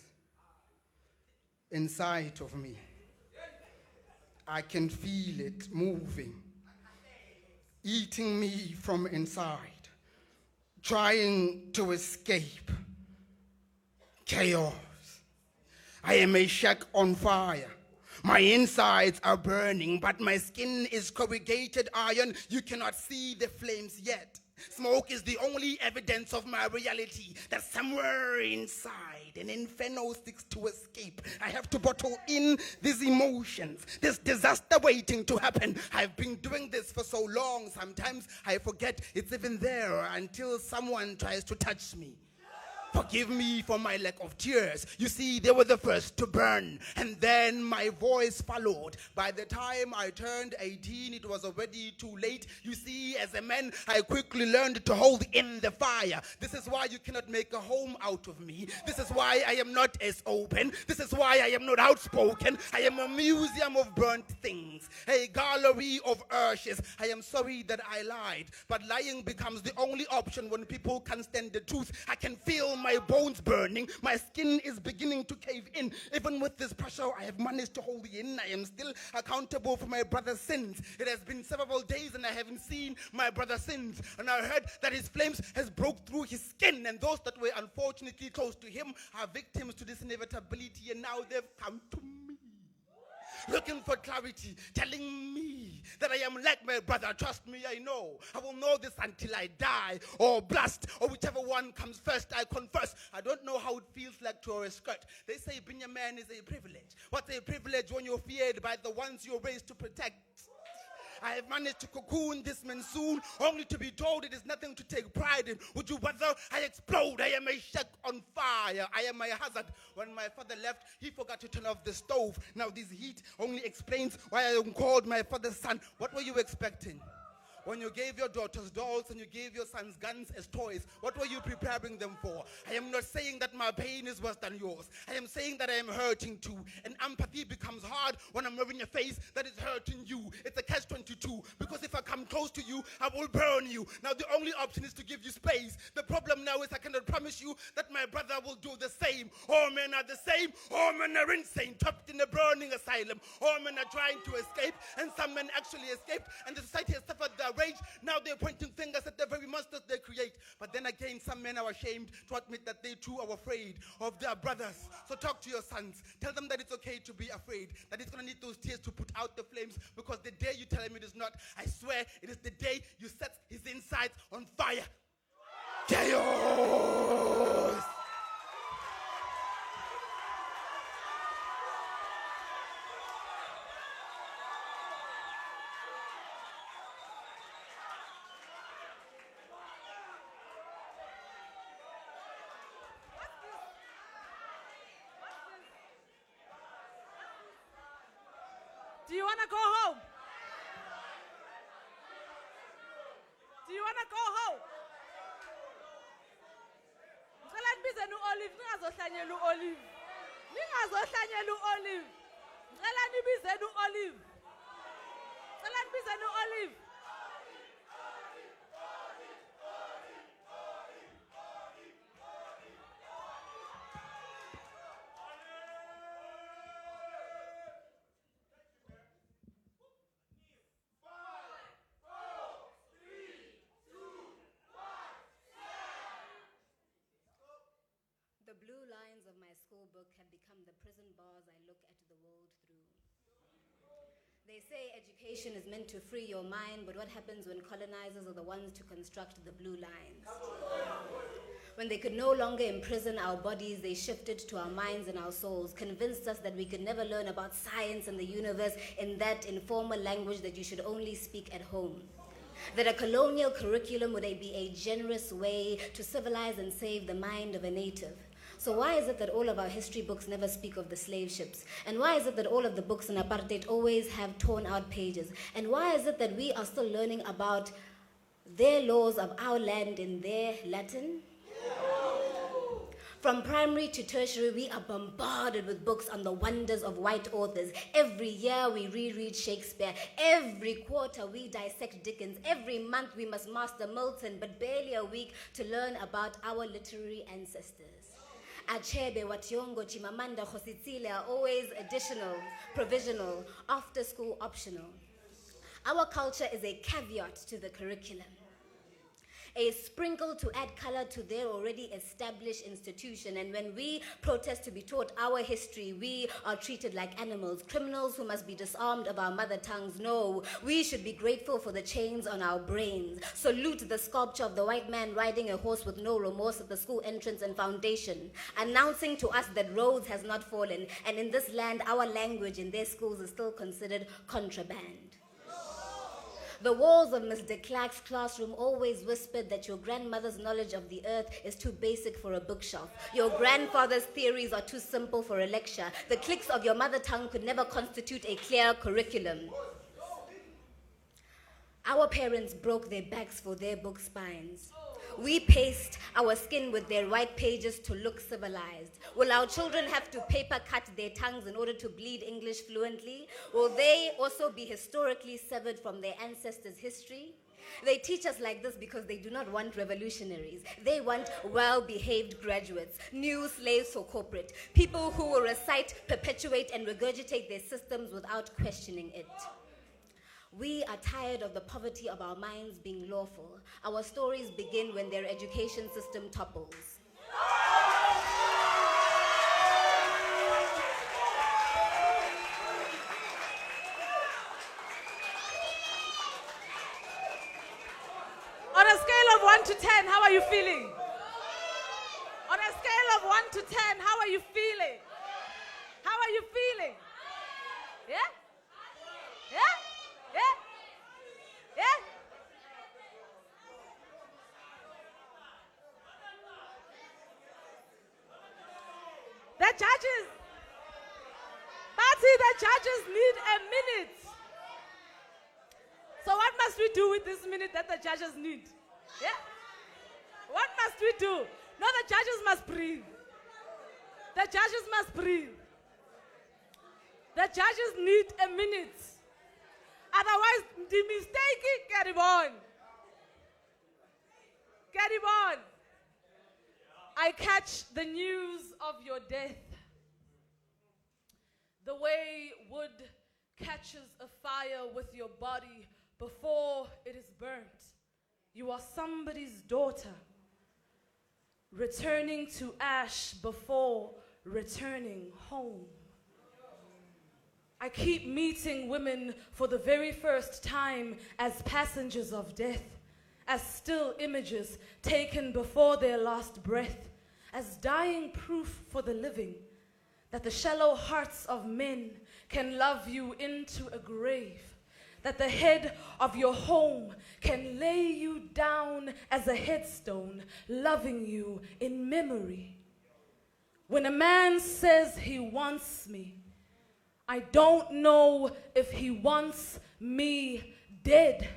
inside of me. I can feel it moving, eating me from inside, trying to escape chaos. I am a shack on fire. My insides are burning, but my skin is corrugated iron. You cannot see the flames yet. Smoke is the only evidence of my reality, that somewhere inside an inferno seeks to escape. I have to bottle in these emotions, this disaster waiting to happen. I've been doing this for so long, sometimes I forget it's even there until someone tries to touch me. Forgive me for my lack of tears. You see, they were the first to burn, and then my voice followed. By the time I turned 18, it was already too late. You see, as a man, I quickly learned to hold in the fire. This is why you cannot make a home out of me. This is why I am not as open. This is why I am not outspoken. I am a museum of burnt things, a gallery of ashes. I am sorry that I lied, but lying becomes the only option when people can't stand the truth. I can feel my bones burning. My skin is beginning to cave in. Even with this pressure, I have managed to hold in. I am still accountable for my brother's sins. It has been several days and I haven't seen my brother's sins. And I heard that his flames has broke through his skin, and those that were unfortunately close to him are victims to this inevitability, and now they've come to me, looking for clarity, telling me that I am like my brother. Trust me, I know. I will know this until I die or blast or whichever one comes first. I confess, I don't know how it feels like to wear a skirt. They say being a man is a privilege. What's a privilege when you're feared by the ones you're raised to protect? I have managed to cocoon this monsoon only to be told it is nothing to take pride in. Would you rather I explode? I am a shack on fire. I am a hazard. When my father left, he forgot to turn off the stove. Now this heat only explains why I am called my father's son. What were you expecting? When you gave your daughters dolls and you gave your sons guns as toys, what were you preparing them for? I am not saying that my pain is worse than yours. I am saying that I am hurting too. And empathy becomes hard when I'm wearing a face that is hurting you. It's a catch-22, because if I come close to you, I will burn you. Now the only option is to give you space. The problem now is I cannot promise you that my brother will do the same. All men are the same. All men are insane, trapped in a burning asylum. All men are trying to escape, and some men actually escaped, and the society has suffered the rage. Now they're pointing fingers at the very monsters they create. But then again, some men are ashamed to admit that they too are afraid of their brothers. So talk to your sons. Tell them that it's okay to be afraid, that it's going to need those tears to put out the flames, because the day you tell him it is not, I swear, it is the day you set his insides on fire. Chaos! Do you want to go home? Do you want to go home? Ngicela nibizeni u-Olive, ningazohlanyela u-Olive. Ningazohlanyela u-Olive. Ngicela nibizeni u-Olive. Ngicela nibizeni u-Olive. The blue lines of my school book have become the prison bars I look at the world through. They say education is meant to free your mind, but what happens when colonizers are the ones to construct the blue lines? When they could no longer imprison our bodies, they shifted to our minds and our souls, convinced us that we could never learn about science and the universe in that informal language that you should only speak at home. That a colonial curriculum would be a generous way to civilize and save the mind of a native. So why is it that all of our history books never speak of the slave ships? And why is it that all of the books in apartheid always have torn out pages? And why is it that we are still learning about their laws of our land in their Latin? From primary to tertiary, we are bombarded with books on the wonders of white authors. Every year we reread Shakespeare. Every quarter we dissect Dickens. Every month we must master Milton, but barely a week to learn about our literary ancestors. Achebe, Wationgo, Chimamanda, Khositsile are always additional, provisional, after-school optional. Our culture is a caveat to the curriculum, a sprinkle to add color to their already established institution. And when we protest to be taught our history, we are treated like animals, criminals who must be disarmed of our mother tongues. No, we should be grateful for the chains on our brains. Salute the sculpture of the white man riding a horse with no remorse at the school entrance and foundation, announcing to us that Rhodes has not fallen, and in this land, our language in their schools is still considered contraband. The walls of Ms. de Klerk's classroom always whispered that your grandmother's knowledge of the earth is too basic for a bookshelf. Your grandfather's theories are too simple for a lecture. The clicks of your mother tongue could never constitute a clear curriculum. Our parents broke their backs for their book spines. We paste our skin with their white pages to look civilized. Will our children have to paper cut their tongues in order to bleed English fluently? Will they also be historically severed from their ancestors' history? They teach us like this because they do not want revolutionaries. They want well-behaved graduates, new slaves for corporate, people who will recite, perpetuate, and regurgitate their systems without questioning it. We are tired of the poverty of our minds being lawful. Our stories begin when their education system topples. On a scale of 1 to 10, how are you feeling? On a scale of 1 to 10, how are you feeling? How are you feeling? Yeah? Yeah? Yeah? Yeah? The judges, Bati, the judges need a minute. So what must we do with this minute that the judges need? Yeah? What must we do? No, the judges must breathe. The judges must breathe. The judges need a minute. Otherwise, the mistake is carry on. Carry on. I catch the news of your death the way wood catches a fire with your body before it is burnt. You are somebody's daughter, returning to ash before returning home. I keep meeting women for the very first time as passengers of death, as still images taken before their last breath, as dying proof for the living that the shallow hearts of men can love you into a grave, that the head of your home can lay you down as a headstone, loving you in memory. When a man says he wants me, I don't know if he wants me dead.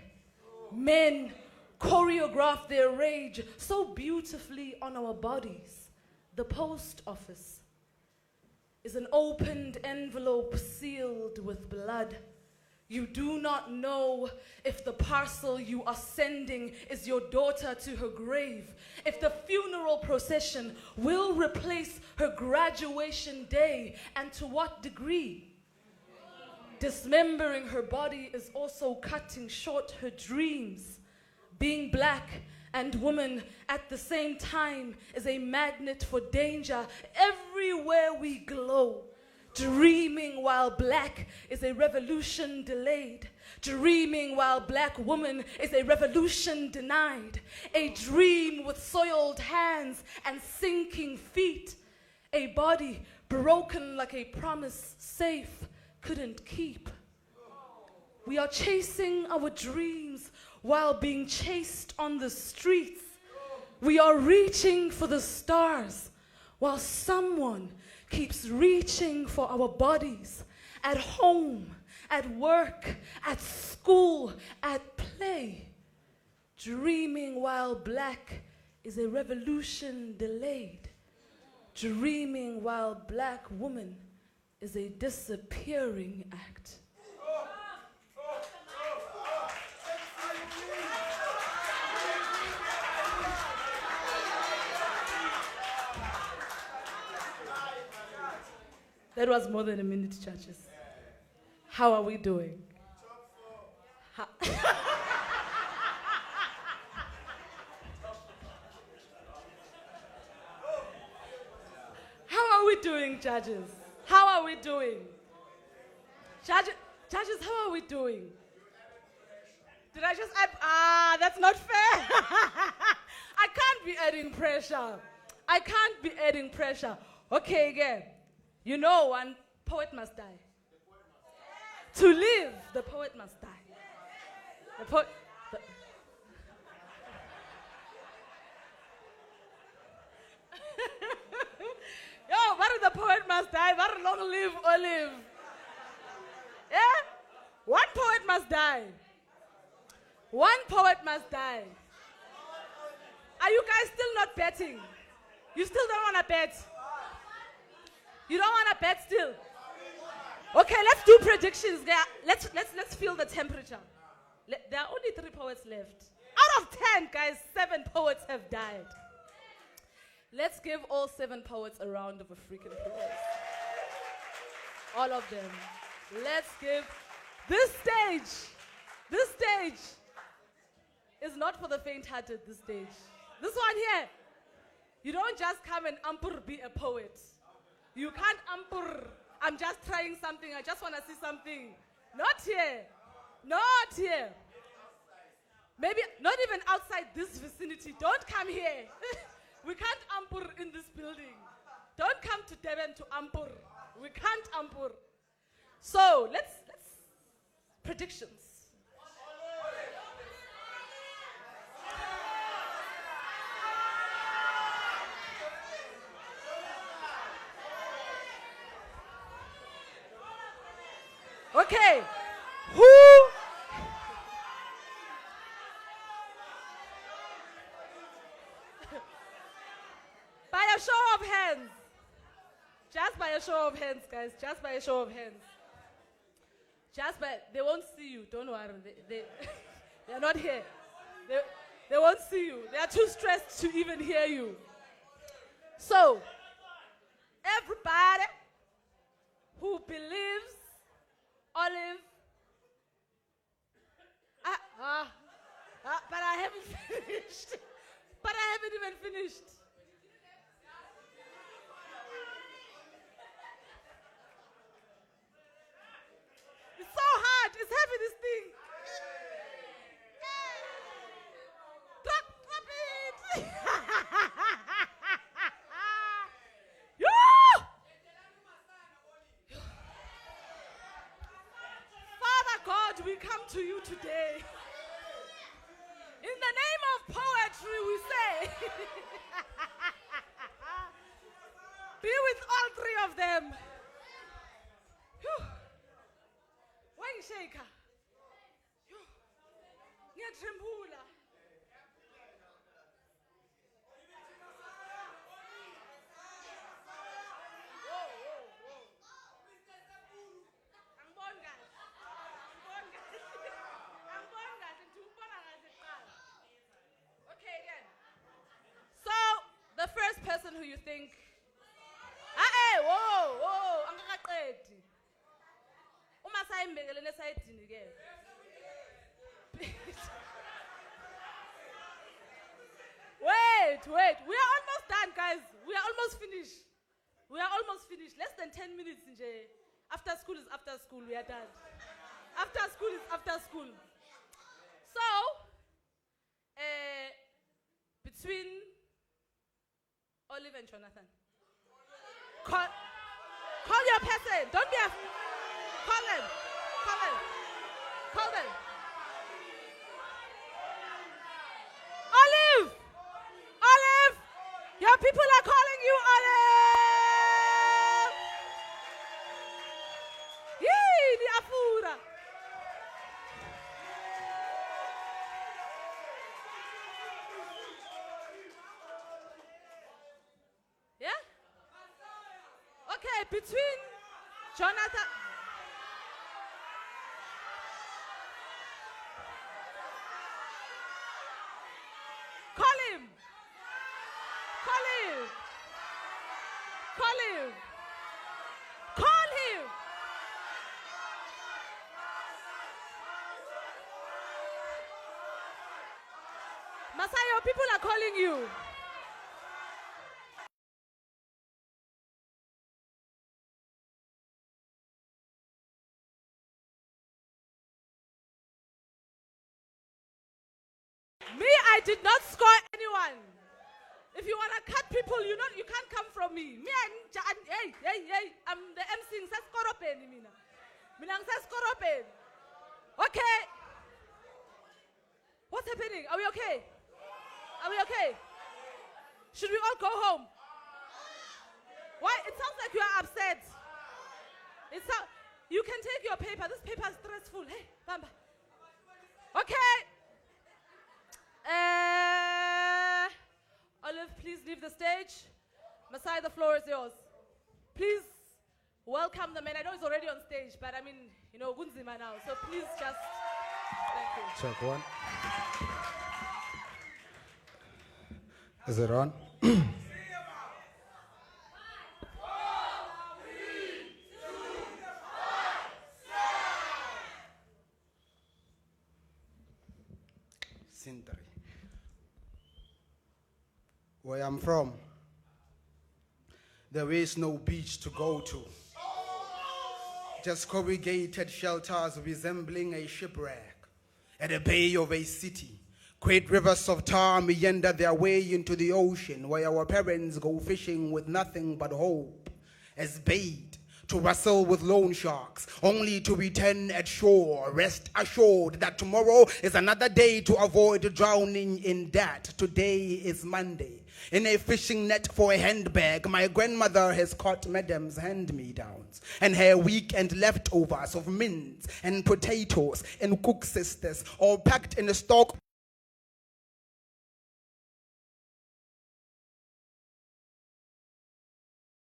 Men choreograph their rage so beautifully on our bodies. The post office is an opened envelope sealed with blood. You do not know if the parcel you are sending is your daughter to her grave, if the funeral procession will replace her graduation day, and to what degree. Dismembering her body is also cutting short her dreams. Being black and woman at the same time is a magnet for danger. Everywhere we glow. Dreaming while black is a revolution delayed. Dreaming while black woman is a revolution denied. A dream with soiled hands and sinking feet. A body broken like a promise safe couldn't keep. We are chasing our dreams while being chased on the streets. We are reaching for the stars while someone keeps reaching for our bodies at home, at work, at school, at play. Dreaming while black is a revolution delayed. Dreaming while black woman is a disappearing act. That was more than a minute, churches. How are we doing? How are we doing, judges? How are we doing? Judges, how are we doing? Did I just add? That's not fair. I can't be adding pressure. I can't be adding pressure. Okay, again. You know, one poet must die. To live, the poet must die. The poet. Yo, what if the poet must die? What long live or live? Yeah? One poet must die. One poet must die. Are you guys still not betting? You still don't want to bet? You don't want to bet still? Okay, let's do predictions. Let's feel the temperature. There are only 3 poets left. Out of 10, guys, 7 poets have died. Let's give all 7 poets a round of a freaking applause. All of them. Let's give this stage is not for the faint-hearted, this stage. This one here, you don't just come and be a poet. You can't I'm just trying something, I just want to see something. Not here. Not here. Maybe not even outside this vicinity. Don't come here. We can't in this building. Don't come to Devon to We can't So let's predictions. Okay, who? By a show of hands. Just by a show of hands, guys. Just by a show of hands. They won't see you. Don't worry. They're not here. They won't see you. They are too stressed to even hear you. So, everybody who believes Olive, we come to you today. In the name of poetry, we say, be with all three of them. Phew. Why you shake her? Ngiyatrembula. Okay, again. So, the first person who you think, whoa, angakaqedi. Uma sayimbekele nesayidini ke. Wait. We are almost done, guys. We are almost finished. Less than 10 minutes. After school is after school. We are done. After school is after school. So, between Olive and Jonathan. Call your person. Don't be afraid. Call them. Olive! Your people are calling you, Olive! Yee, the Afura. Yeah? Okay, between Jonathan. Call him. Masayo, people are calling you. Me, I did not score anyone. If you want to cut people, you can't come from me. Me, I'm the MC. Okay. What's happening? Are we okay? Should we all go home? Why? It sounds like you are upset. You can take your paper. This paper is stressful. Hey, Bamba. Okay. Olive, please leave the stage. Masai, the floor is yours. Please welcome the man. I know he's already on stage, but I mean, Gunzima now. So please just, thank you. Check one. Is it on? Sintari. Where I'm from, there is no beach to go to. Just corrugated shelters resembling a shipwreck at the bay of a city. Great rivers of tar meander their way into the ocean, where our parents go fishing with nothing but hope as bait to wrestle with loan sharks, only to return at shore. Rest assured that tomorrow is another day to avoid drowning in debt. Today is Monday. In a fishing net for a handbag, my grandmother has caught madam's hand-me-downs and her weekend leftovers of mince and potatoes and cook sisters, all packed in a stock.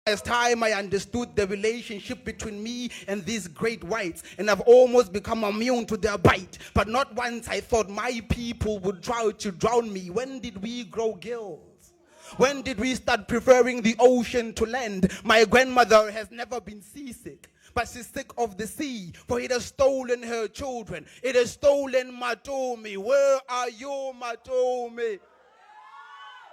As time I understood the relationship between me and these great whites, and I've almost become immune to their bite. But not once I thought my people would try to drown me. When did we grow gills? When did we start preferring the ocean to land? My grandmother has never been seasick, but she's sick of the sea, for it has stolen her children. It has stolen Matomi. Where are you, Matomi?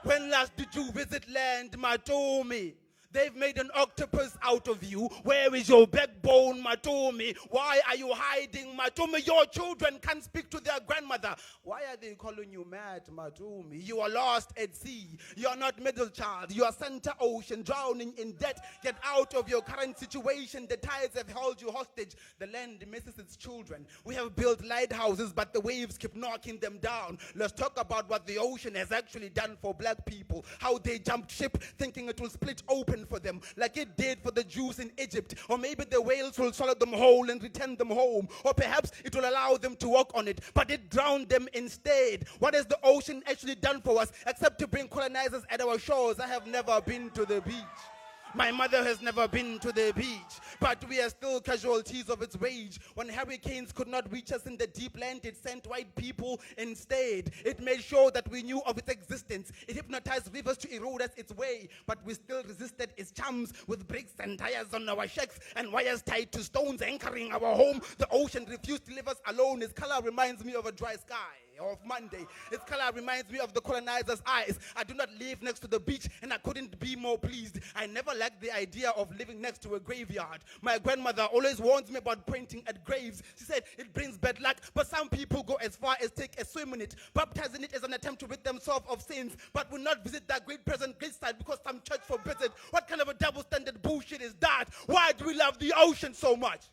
When last did you visit land, Matomi? They've made an octopus out out of you? Where is your backbone, Matumi? Why are you hiding, Matumi? Your children can't speak to their grandmother. Why are they calling you mad, Matumi? You are lost at sea. You are not middle child. You are center ocean, drowning in debt. Get out of your current situation. The tides have held you hostage. The land misses its children. We have built lighthouses, but the waves keep knocking them down. Let's talk about what the ocean has actually done for black people. How they jumped ship thinking it will split open for them like it did for the Jews in Egypt. Or maybe the whales will swallow them whole and return them home. Or perhaps it will allow them to walk on it, but it drowned them instead. What has the ocean actually done for us except to bring colonizers at our shores? I have never been to the beach. My mother has never been to the beach, but we are still casualties of its rage. When hurricanes could not reach us in the deep land, it sent white people instead. It made sure that we knew of its existence. It hypnotized rivers to erode us its way, but we still resisted its charms with bricks and tires on our shacks and wires tied to stones anchoring our home. The ocean refused to leave us alone. Its color reminds me of a dry sky of Monday. Its color reminds me of the colonizer's eyes. I do not live next to the beach, and I couldn't be more pleased. I never liked the idea of living next to a graveyard. My grandmother always warns me about pointing at graves. She said it brings bad luck, but some people go as far as take a swim in it, baptizing it as an attempt to rid themselves of sins, but will not visit that great present great site because some church forbids it. What kind of a double standard bullshit is that? Why do we love the ocean so much?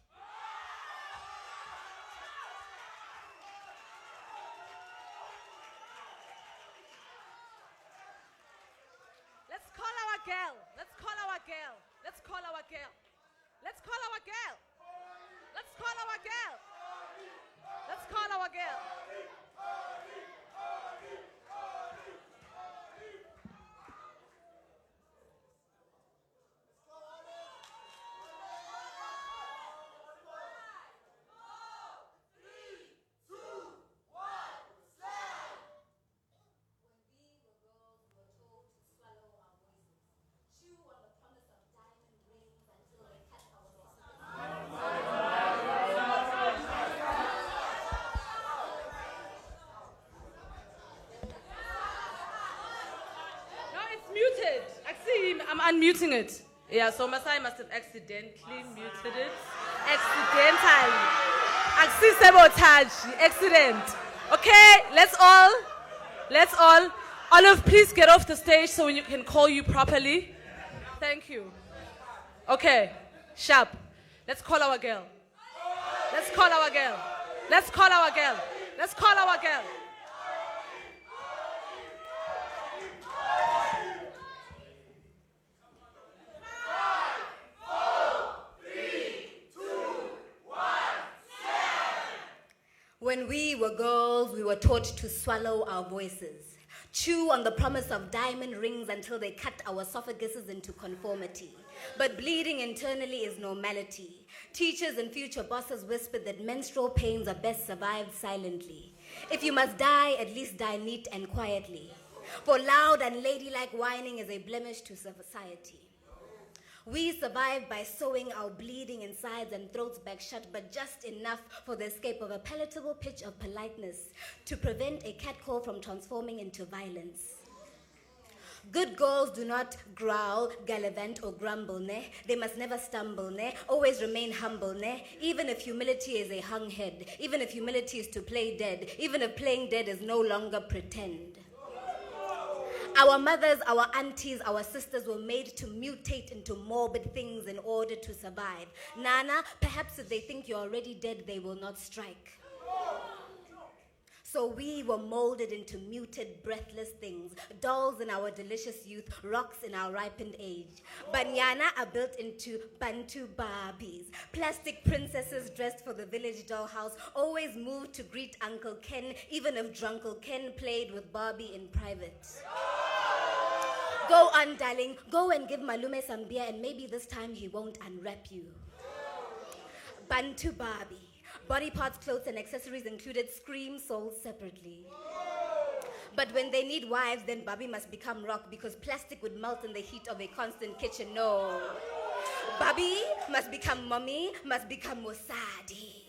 Girl. Let's call our girl. Let's call our girl. Let's call our girl. Let's call our girl. Let's call our girl. I'm unmuting it. Yeah, so Masai must have accidentally muted it. Accidentally. Axi sabotage. Accident. Okay, let's all, Olive, please get off the stage so we can call you properly. Thank you. Okay, sharp. Let's call our girl. Let's call our girl. Let's call our girl. Let's call our girl. When we were girls, we were taught to swallow our voices, chew on the promise of diamond rings until they cut our esophaguses into conformity. But bleeding internally is normality. Teachers and future bosses whispered that menstrual pains are best survived silently. If you must die, at least die neat and quietly. For loud and ladylike whining is a blemish to society. We survived by sewing our bleeding insides and throats back shut, but just enough for the escape of a palatable pitch of politeness to prevent a catcall from transforming into violence. Good girls do not growl, gallivant, or grumble, ne? They must never stumble, ne? Always remain humble, ne? Even if humility is a hung head, even if humility is to play dead, even if playing dead is no longer pretend. Our mothers, our aunties, our sisters were made to mutate into morbid things in order to survive. Nana, perhaps if they think you're already dead, they will not strike. So we were molded into muted, breathless things, dolls in our delicious youth, rocks in our ripened age. Banyana are built into Bantu Barbies, plastic princesses dressed for the village dollhouse, always moved to greet Uncle Ken, even if Drunkle Ken played with Barbie in private. Go on, darling, go and give Malume some beer, and maybe this time he won't unwrap you. Bantu Barbie. Body parts, clothes, and accessories included scream sold separately. But when they need wives, then Barbie must become rock because plastic would melt in the heat of a constant kitchen. No. Barbie must become mommy, must become Mosadi.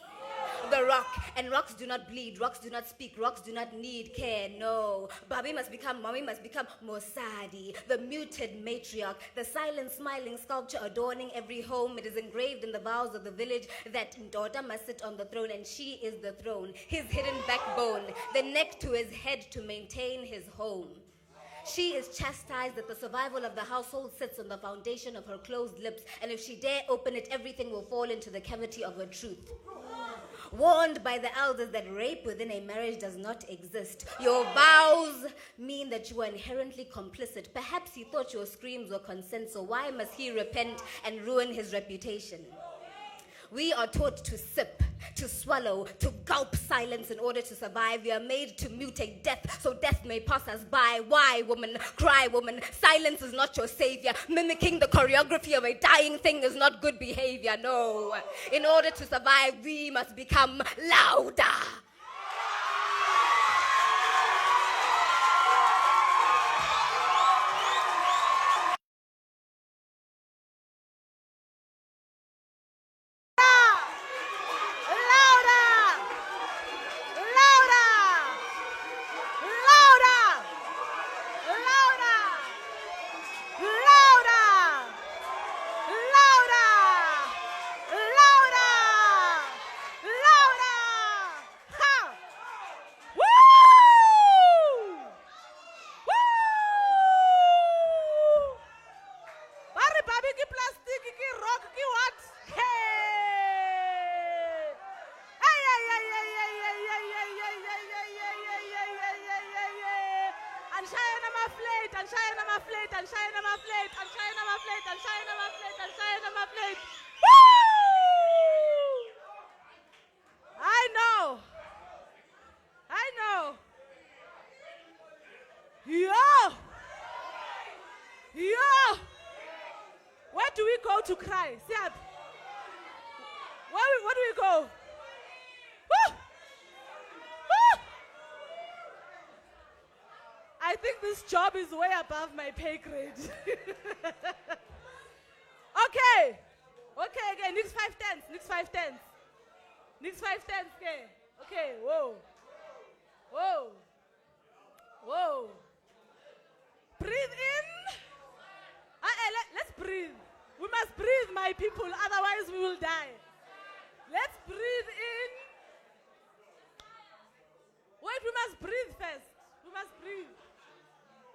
the rock. And rocks do not bleed, rocks do not speak, rocks do not need care, no. Babi must become, mommy must become Mosadi, the muted matriarch, the silent smiling sculpture adorning every home. It is engraved in the vows of the village that daughter must sit on the throne, and she is the throne, his hidden backbone, the neck to his head to maintain his home. She is chastised that the survival of the household sits on the foundation of her closed lips, and if she dare open it, everything will fall into the cavity of her truth. Warned by the elders that rape within a marriage does not exist. Your vows mean that you are inherently complicit. Perhaps he thought your screams were consent, so why must he repent and ruin his reputation? We are taught to sip, to swallow, to gulp silence in order to survive. We are made to mutate death so death may pass us by. Why, woman? Cry, woman. Silence is not your savior. Mimicking the choreography of a dying thing is not good behavior, no. In order to survive, we must become louder. Where do we go to cry? Siap. Where do we go? Woo! Woo! I think this job is way above my pay grade. Okay. Okay, next 5 tenths. Next 5 tenths. Next 5 tenths. Okay, whoa. Whoa. Whoa. Breathe in. Let's breathe. We must breathe, my people, otherwise we will die. Let's breathe in. Wait, we must breathe first. We must breathe.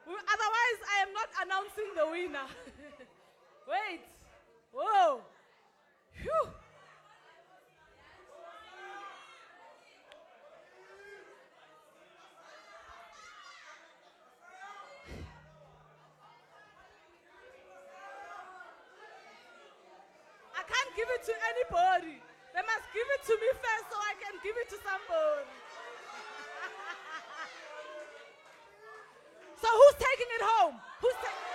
Otherwise, I am not announcing the winner. Wait. Whoa. Phew. I can't give it to anybody. They must give it to me first so I can give it to somebody. So who's taking it home? Who's taking it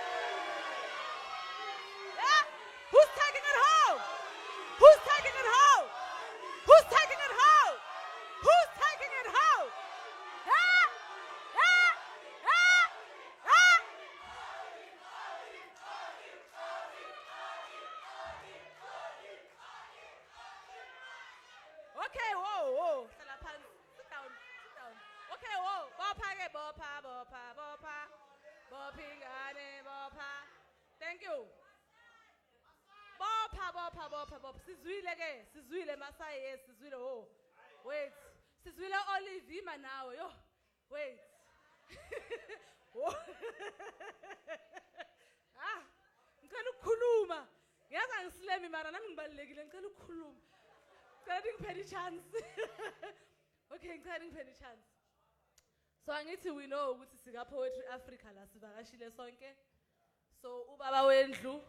home? Who's taking it home? Who's taking it home? Who's taking it home? Okay, whoa. Sit down. Okay, whoa. Bopha. Thank you. Bopha. Sizwile Masai, sizwile, oh. Wait. Sizwile Olive now, yo. Wait. Ngicela ukukhuluma. Ngiyazi angisilemi mara nami ngibalekile ngicela ukukhuluma. Ngicela ngiphe i-chance. Okay, ngicela ngiphe i-chance. So angithi we know ukuthi sika Poetry Africa la sivakashile sonke. So ubaba wendlu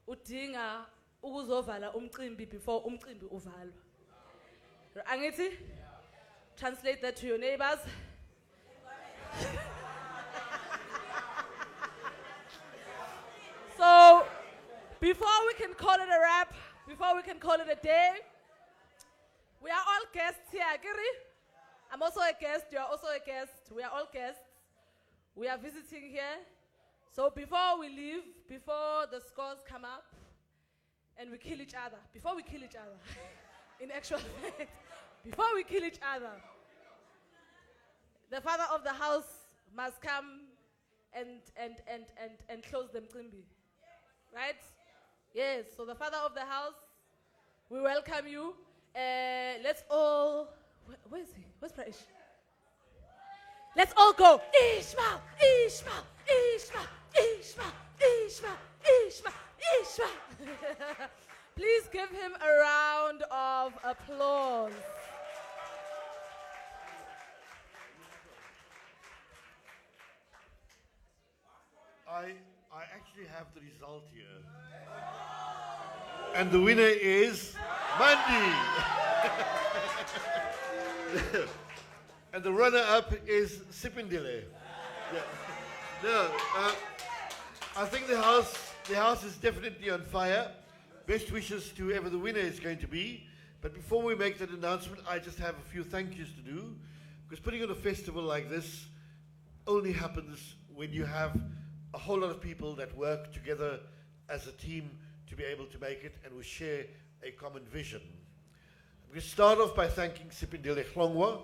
udinga ukuzovala umcimbi before umcimbi uvalwa. Angithi translate that to your neighbors. So before we can call it a wrap, before we can call it a day, we are all guests here, Giri. I'm also a guest, you are also a guest. We are all guests. We are visiting here. So before we leave, before the scores come up and we kill each other, before we kill each other, in actual fact, before we kill each other, the father of the house must come and close the mcimbi. Right? Yes, so the father of the house, we welcome you. Let's all, where is he? Where's Praish? Let's all go. Ishmael, Ishmael, Ishmael, Ishmael, Ishmael, Ishmael, Ishmael. Please give him a round of applause. I actually have the result here. And the winner is Mandy. And the runner-up is Sipindile. Yeah. No, I think the house is definitely on fire. Best wishes to whoever the winner is going to be. But before we make that announcement, I just have a few thank yous to do. Because putting on a festival like this only happens when you have a whole lot of people that work together as a team to be able to make it, and we share a common vision. I'm going to start off by thanking Sipindile Hlongwa.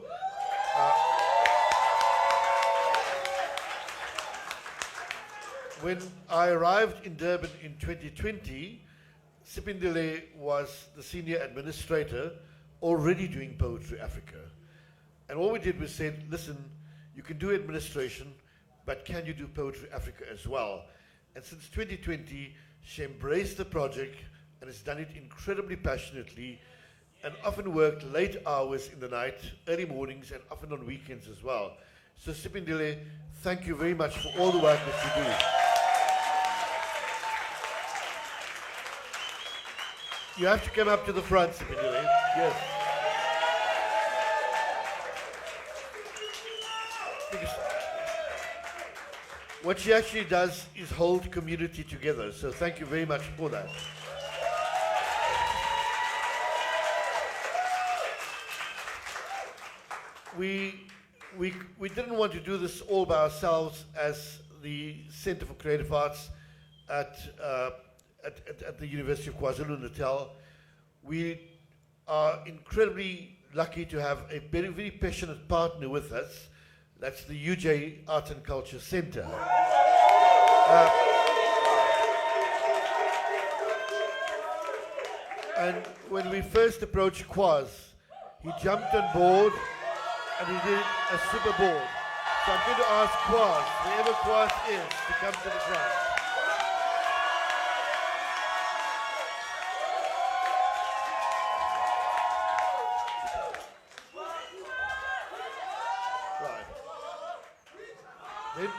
When I arrived in Durban in 2020, Sipindile was the senior administrator already doing Poetry Africa. And all we did was said, listen, you can do administration, but can you do Poetry Africa as well? And since 2020, she embraced the project and has done it incredibly passionately, and often worked late hours in the night, early mornings, and often on weekends as well. So Sipindile, thank you very much for all the work that you do. You have to come up to the front, Sipindile. Yes. Because what she actually does is hold community together. So thank you very much for that. We didn't want to do this all by ourselves as the Center for Creative Arts at the University of KwaZulu-Natal. We are incredibly lucky to have a very, very passionate partner with us. That's the UJ Art and Culture Center. And when we first approached Kwaz, he jumped on board and he did a super board. So I'm going to ask Kwaz, wherever Kwaz is, to come to the front. Right. Then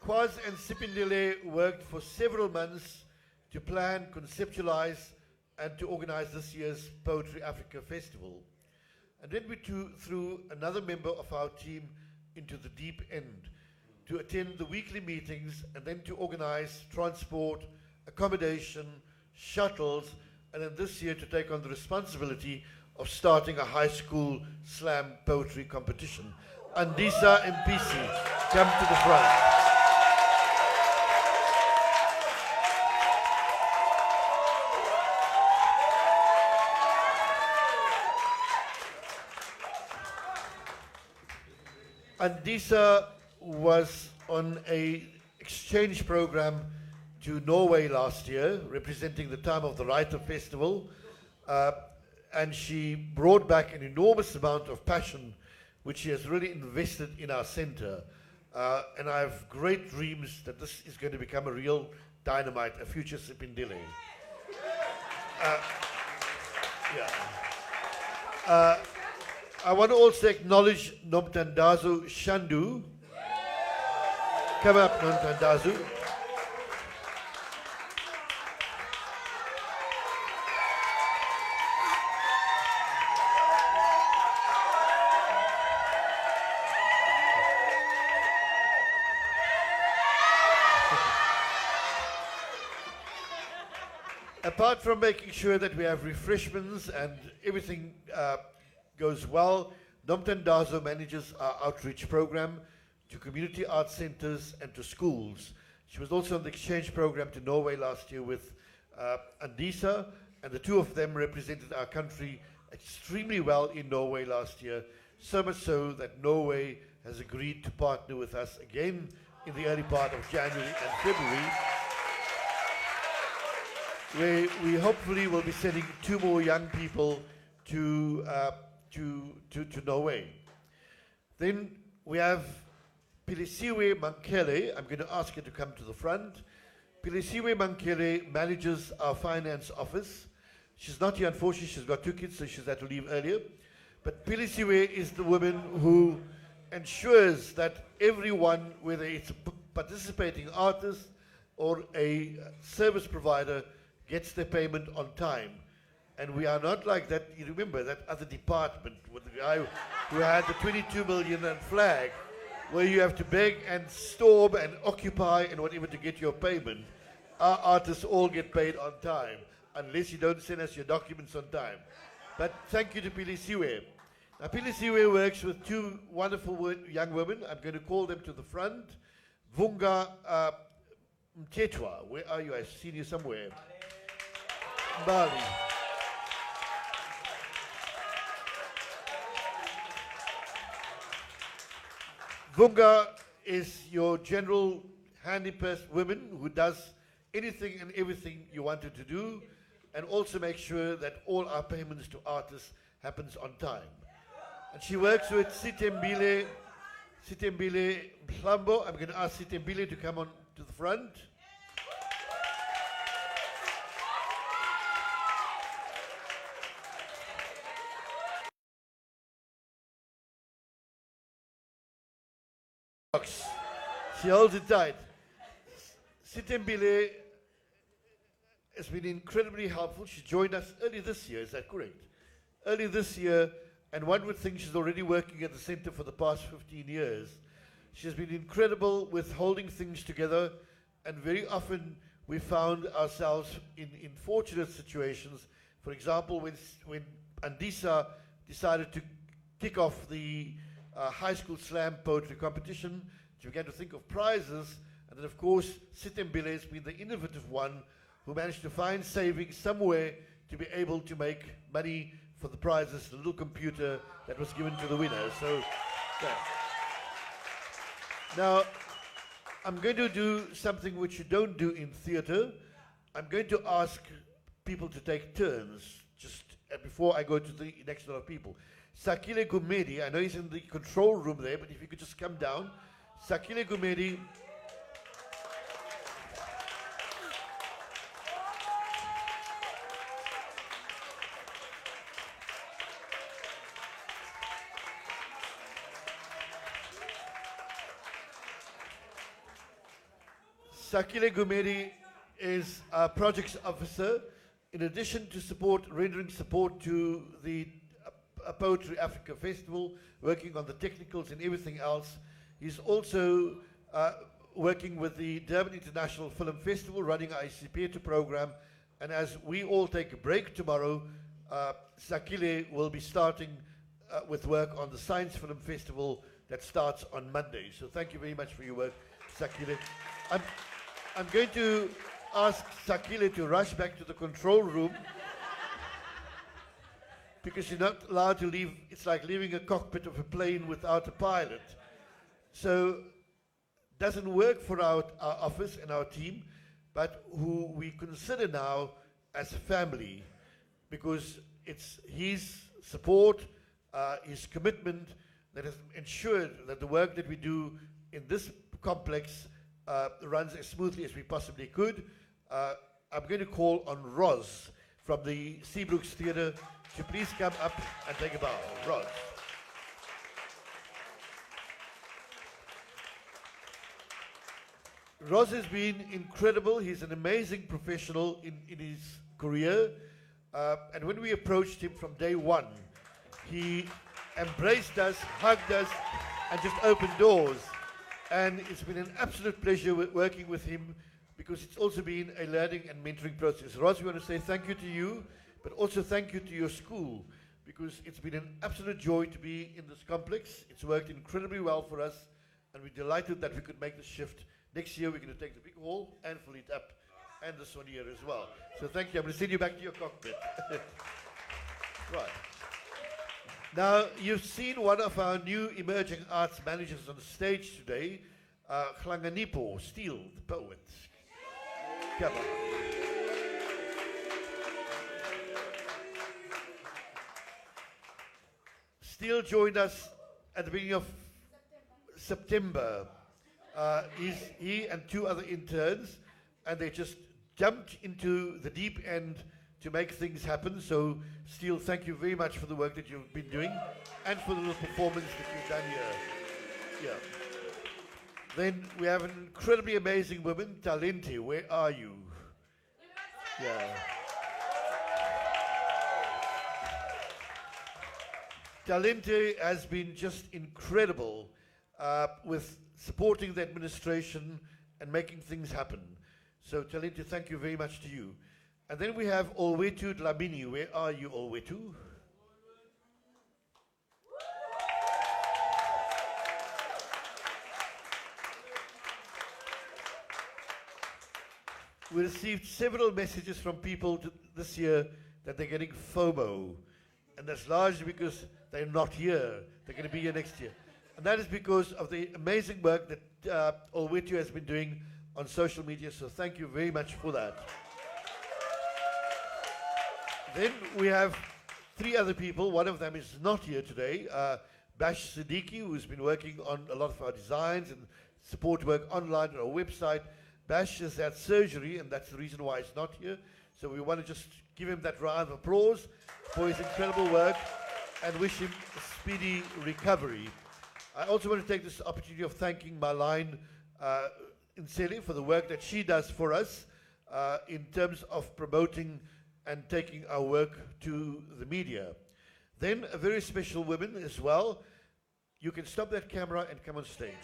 Kwaz and Sipindile worked for several months to plan, conceptualize, and to organize this year's Poetry Africa Festival. And then we threw another member of our team into the deep end to attend the weekly meetings and then to organize transport, accommodation, shuttles, and then this year to take on the responsibility of starting a high school slam poetry competition. Andisa Mpisi, come to the front. Andisa was on an exchange program to Norway last year, representing the Time of the Writer Festival, and she brought back an enormous amount of passion, which she has really invested in our center. And I have great dreams that this is going to become a real dynamite, a future Sipindile. I want to also acknowledge Nomtandazo Shandu. Come up, Nomtandazo. Apart from making sure that we have refreshments and everything goes well, Nomtandazo manages our outreach program to community art centers and to schools. She was also on the exchange program to Norway last year with Andisa, and the two of them represented our country extremely well in Norway last year, so much so that Norway has agreed to partner with us again in the early part of January and February, where we hopefully will be sending 2 more young people to Norway. Then we have Pilisiwe Mankele. I'm going to ask her to come to the front. Pilisiwe Mankele manages our finance office. She's not here, unfortunately. She's got 2 kids, so she's had to leave earlier. But Pilisiwe is the woman who ensures that everyone, whether it's a participating artist or a service provider, gets their payment on time. And we are not like that. You remember that other department with the guy who had the 22 million and flag, where you have to beg and storm and occupy and whatever to get your payment. Our artists all get paid on time, unless you don't send us your documents on time. But thank you to Pilisiwe. Now, Pilisiwe works with 2 wonderful young women. I'm going to call them to the front. Vunga Mtetwa, where are you? I've seen you somewhere. Bali. Vunga is your general handy woman who does anything and everything you want her to do, and also make sure that all our payments to artists happens on time. And she works with Sitembile Mhlambo. I'm going to ask Sitembile to come on to the front. She holds it tight. Sitembile has been incredibly helpful. She joined us early this year, is that correct? Early this year, and one would think she's already working at the center for the past 15 years. She's been incredible with holding things together, and very often we found ourselves in fortunate situations. For example, when Andisa decided to kick off the high school slam poetry competition, she began to think of prizes, and then of course Sitembile has been the innovative one who managed to find savings somewhere to be able to make money for the prizes, the little computer that was given to the winner. So, yeah. Now, I'm going to do something which you don't do in theatre. I'm going to ask people to take turns, just before I go to the next lot of people. Sakile Gumedi, I know he's in the control room there, but if you could just come down. Sakile Gumedi. Sakile Gumedi is our projects officer. In addition to rendering support to the Poetry Africa Festival, working on the technicals and everything else, he's also working with the Durban International Film Festival, running our ICPETA program. And as we all take a break tomorrow, Sakile will be starting with work on the Science Film Festival that starts on Monday. So thank you very much for your work, Sakile. I'm going to ask Sakile to rush back to the control room because you're not allowed to leave. It's like leaving a cockpit of a plane without a pilot. So it doesn't work for our office and our team, but who we consider now as a family, because it's his support, his commitment that has ensured that the work that we do in this complex runs as smoothly as we possibly could. I'm going to call on Roz from the Seabrooks Theatre to please come up and take a bow. Roz. Roz has been incredible. He's an amazing professional in his career. And when we approached him from day one, he embraced us, hugged us, and just opened doors. And it's been an absolute pleasure working with him, because it's also been a learning and mentoring process. Roz, we want to say thank you to you, but also thank you to your school, because it's been an absolute joy to be in this complex. It's worked incredibly well for us, and we're delighted that we could make the shift Next year, we're going to take the big hall and fill it up, and this one here as well. So thank you. I'm going to send you back to your cockpit. Right. Now, you've seen one of our new emerging arts managers on stage today, Hlanganipo Steele, the poet. Come on. Steele joined us at the beginning of September. He and 2 other interns, and they just jumped into the deep end to make things happen. So, Steele, thank you very much for the work that you've been doing and for the little performance that you've done here. Yeah. Then we have an incredibly amazing woman, Talente. Where are you? Yeah. Talente has been just incredible with supporting the administration and making things happen. So, Talente, thank you very much to you. And then we have Olwetu Dlamini. Where are you, Olwetu? We received several messages from people this year that they're getting FOMO. And that's largely because they're not here. They're going to be here next year. And that is because of the amazing work that Olwetu has been doing on social media. So thank you very much for that. Then we have 3 other people. One of them is not here today. Bash Siddiqui, who's been working on a lot of our designs and support work online on our website. Bash has had surgery, and that's the reason why he's not here. So we want to just give him that round of applause for his incredible work and wish him a speedy recovery. I also want to take this opportunity of thanking Marlene Inseli for the work that she does for us in terms of promoting and taking our work to the media. Then a very special woman as well. You can stop that camera and come on stage.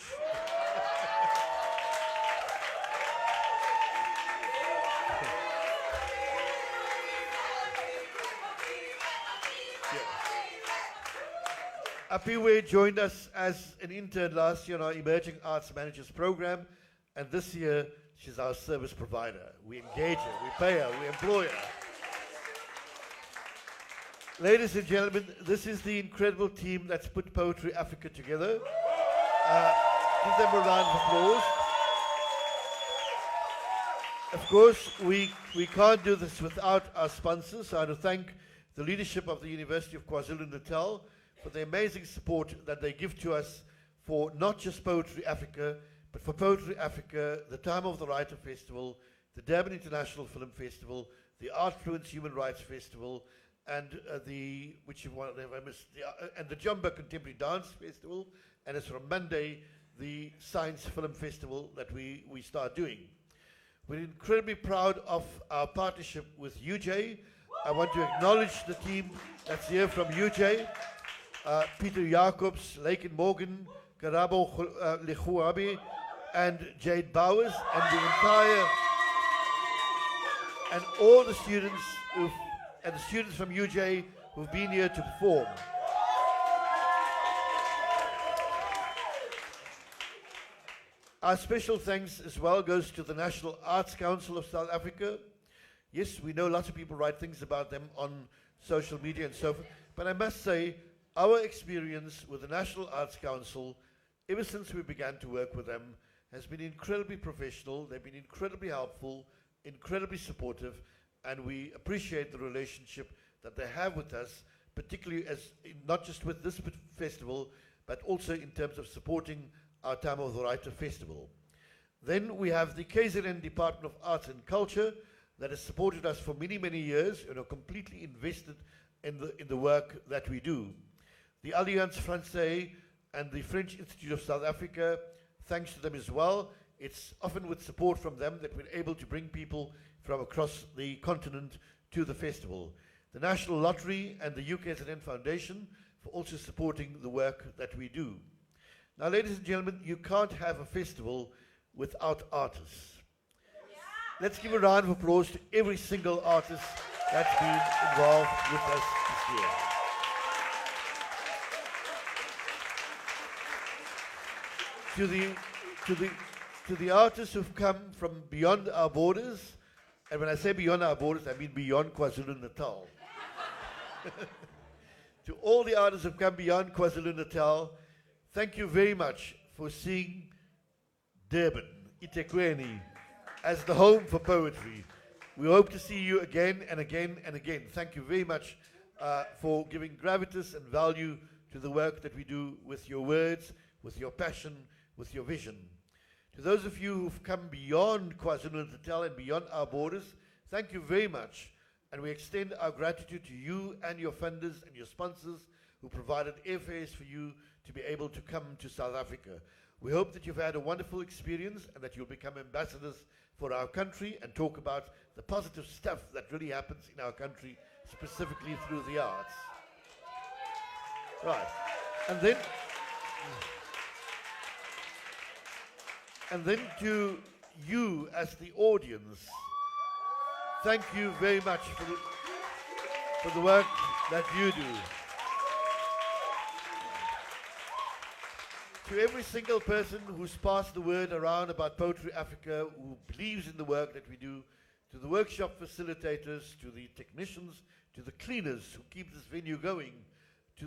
Apiwe joined us as an intern last year on our Emerging Arts Managers program, and this year she's our service provider. We engage her, we pay her, we employ her. Ladies and gentlemen, this is the incredible team that's put Poetry Africa together. Give them a round of applause. Of course, we can't do this without our sponsors. So I want to thank the leadership of the University of KwaZulu-Natal for the amazing support that they give to us for not just Poetry Africa, but for Poetry Africa, the Time of the Writer Festival, the Durban International Film Festival, the Artfluence Human Rights Festival, and the Jumba Contemporary Dance Festival, and it's from Monday, the Science Film Festival that we start doing. We're incredibly proud of our partnership with UJ. I want to acknowledge the team that's here from UJ. Peter Jacobs, Laken Morgan, Karabo Lehuabi, and Jade Bowers, and all the students and the students from UJ who've been here to perform. Our special thanks as well goes to the National Arts Council of South Africa. Yes, we know lots of people write things about them on social media and so forth, but I must say, our experience with the National Arts Council, ever since we began to work with them, has been incredibly professional. They've been incredibly helpful, incredibly supportive, and we appreciate the relationship that they have with us, particularly not just with this festival, but also in terms of supporting our Time of the Writer Festival. Then we have the KZN Department of Arts and Culture that has supported us for many, many years and are completely invested in the work that we do. The Alliance Française and the French Institute of South Africa, thanks to them as well. It's often with support from them that we're able to bring people from across the continent to the festival. The National Lottery and the UKZN Foundation for also supporting the work that we do. Now, ladies and gentlemen, you can't have a festival without artists. Let's give a round of applause to every single artist that's been involved with us this year. to the artists who've come from beyond our borders, and when I say beyond our borders, I mean beyond KwaZulu-Natal. To all the artists who've come beyond KwaZulu-Natal, thank you very much for seeing Durban, eThekwini, as the home for poetry. We hope to see you again and again and again. Thank you very much for giving gravitas and value to the work that we do with your words, with your passion, with your vision. To those of you who've come beyond KwaZulu-Natal and beyond our borders, thank you very much. And we extend our gratitude to you and your funders and your sponsors who provided airfares for you to be able to come to South Africa. We hope that you've had a wonderful experience and that you'll become ambassadors for our country and talk about the positive stuff that really happens in our country, specifically through the arts. Right. And then to you as the audience, thank you very much for the work that you do. To every single person who's passed the word around about Poetry Africa, who believes in the work that we do, to the workshop facilitators, to the technicians, to the cleaners who keep this venue going, to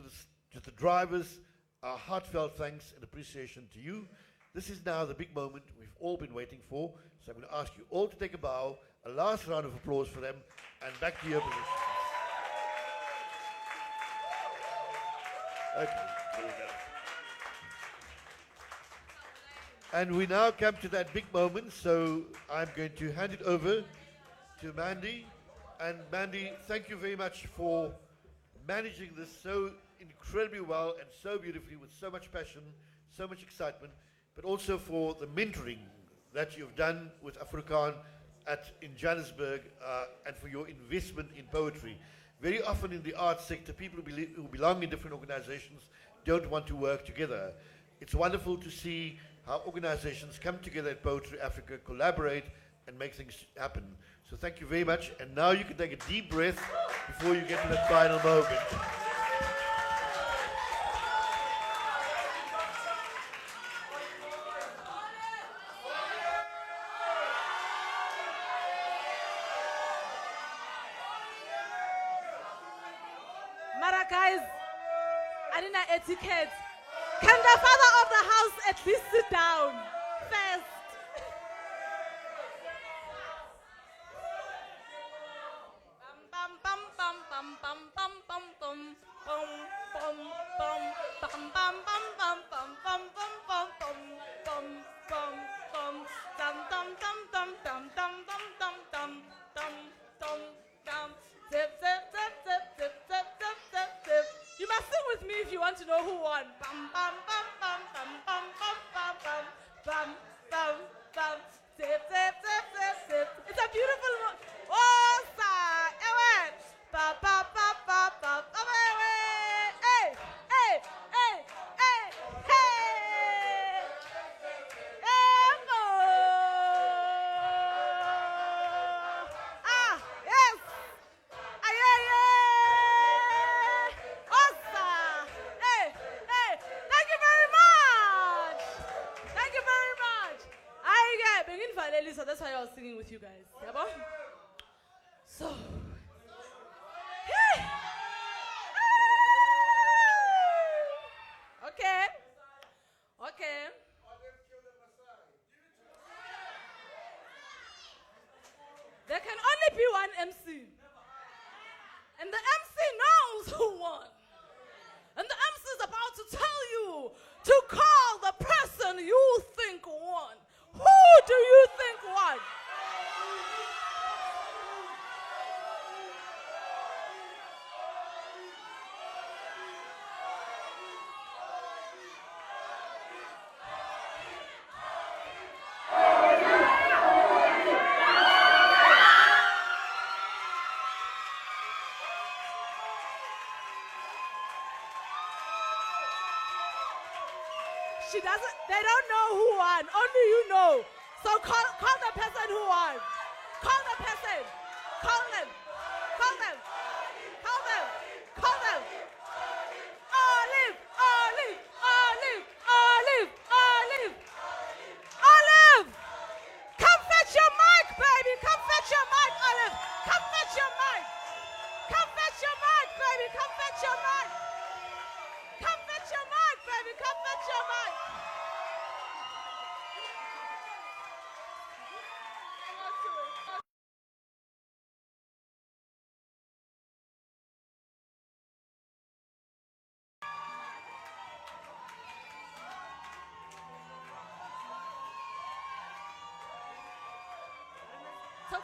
the drivers, our heartfelt thanks and appreciation to you. This is now the big moment we've all been waiting for, so I'm going to ask you all to take a bow, a last round of applause for them, and back to your positions. Okay. And we now come to that big moment, so I'm going to hand it over to Mandy. And Mandy, thank you very much for managing this so incredibly well and so beautifully with so much passion, so much excitement, but also for the mentoring that you've done with Afrikaan in Johannesburg and for your investment in poetry. Very often in the arts sector, people who belong in different organizations don't want to work together. It's wonderful to see how organizations come together at Poetry Africa, collaborate, and make things happen. So thank you very much. And now you can take a deep breath before you get to that final moment. Mara guys, I didn't have etiquette. Can the father of the house at least sit down first? You must sing with me if you want to know who won. Bum, bum, bum, bum, bum, bum, bum, bum, bum, bum, bum, zip, zip, zip, zip, zip. It's a beautiful one. Oh, sa, ewe. Ba, ba, ba, ba, ba, ba, ewe. Hey, hey, hey, hey, hey. Emo. Ah, yes. Aye, aye, aye. Osa. Hey, hey. Thank you very much. Thank you very much. I begin finally, so that's why I was singing with you guys. Yabo? So. Hey. Okay. Okay. There can only be one MC. And the MC knows who won. And the MC is about to tell you to call the person you think won. Who do you think won? She doesn't, they don't know who won. Only you know. So call the person who won. Call the person. Call them. Call them. Call them. Call them. Olive. Olive. Olive. Olive. Olive. Olive.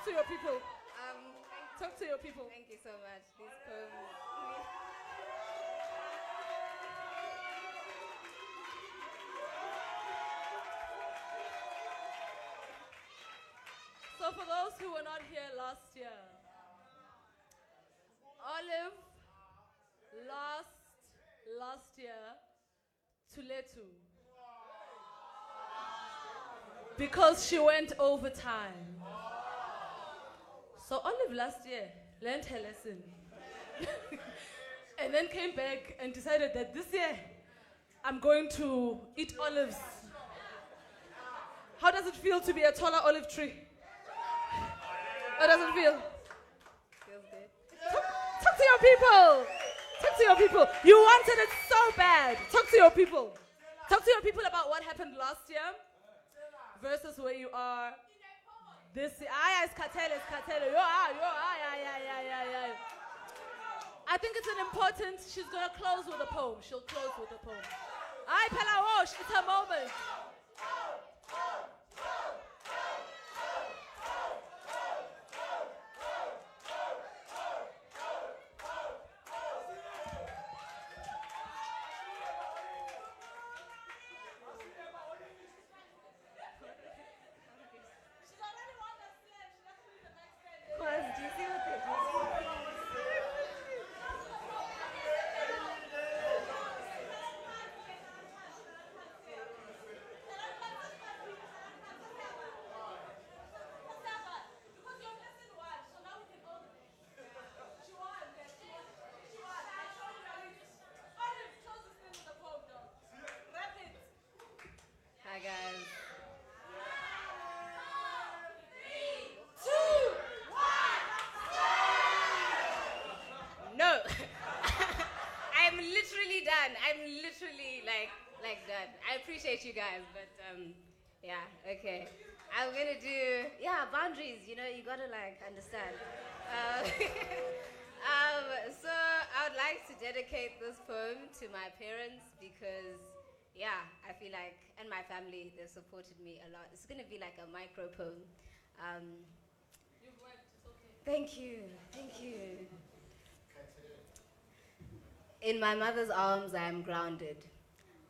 Talk to your people. Thank Talk to your people. Thank you so much. These poems. So for those who were not here last year, Olive lost last year to Letu because she went overtime. So Olive last year learned her lesson and then came back and decided that this year I'm going to eat olives. How does it feel to be a taller olive tree? How does it feel? Feels good. Talk to your people. Talk to your people. You wanted it so bad. Talk to your people. Talk to your people about what happened last year versus where you are this year. It's Katele. I think it's an important, she's going to close with a poem. She'll close with a poem. Aye, Palawosh, it's her moment. Hi guys. No. I'm literally done. I'm literally like done. I appreciate you guys, but yeah, okay. I'm gonna do boundaries, you gotta understand. So I would like to dedicate this poem to my parents because I feel like, and my family, they've supported me a lot. It's gonna be like a micro poem. You've worked, it's okay. Thank you. In my mother's arms, I am grounded.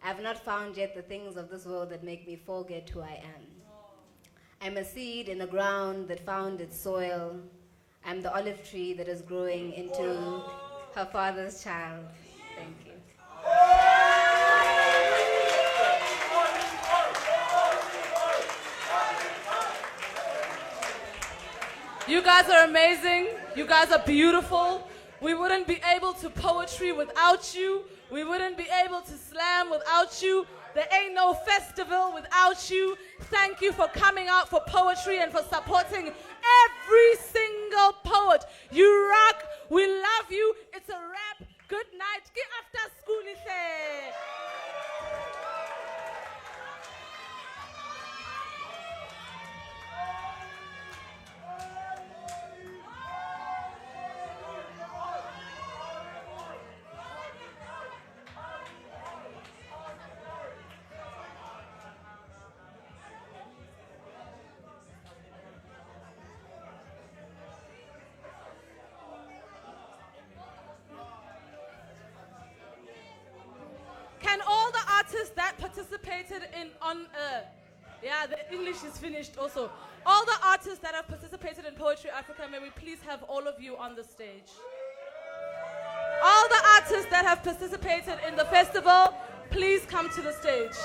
I have not found yet the things of this world that make me forget who I am. I'm a seed in the ground that found its soil. I'm the olive tree that is growing into her father's child. Thank you. You guys are amazing. You guys are beautiful. We wouldn't be able to poetry without you. We wouldn't be able to slam without you. There ain't no festival without you. Thank you for coming out for poetry and for supporting every single poet. You rock. We love you. It's a wrap. Good night. Get after school. Can all the artists that participated the English is finished also. All the artists that have participated in Poetry Africa, may we please have all of you on the stage. All the artists that have participated in the festival, please come to the stage.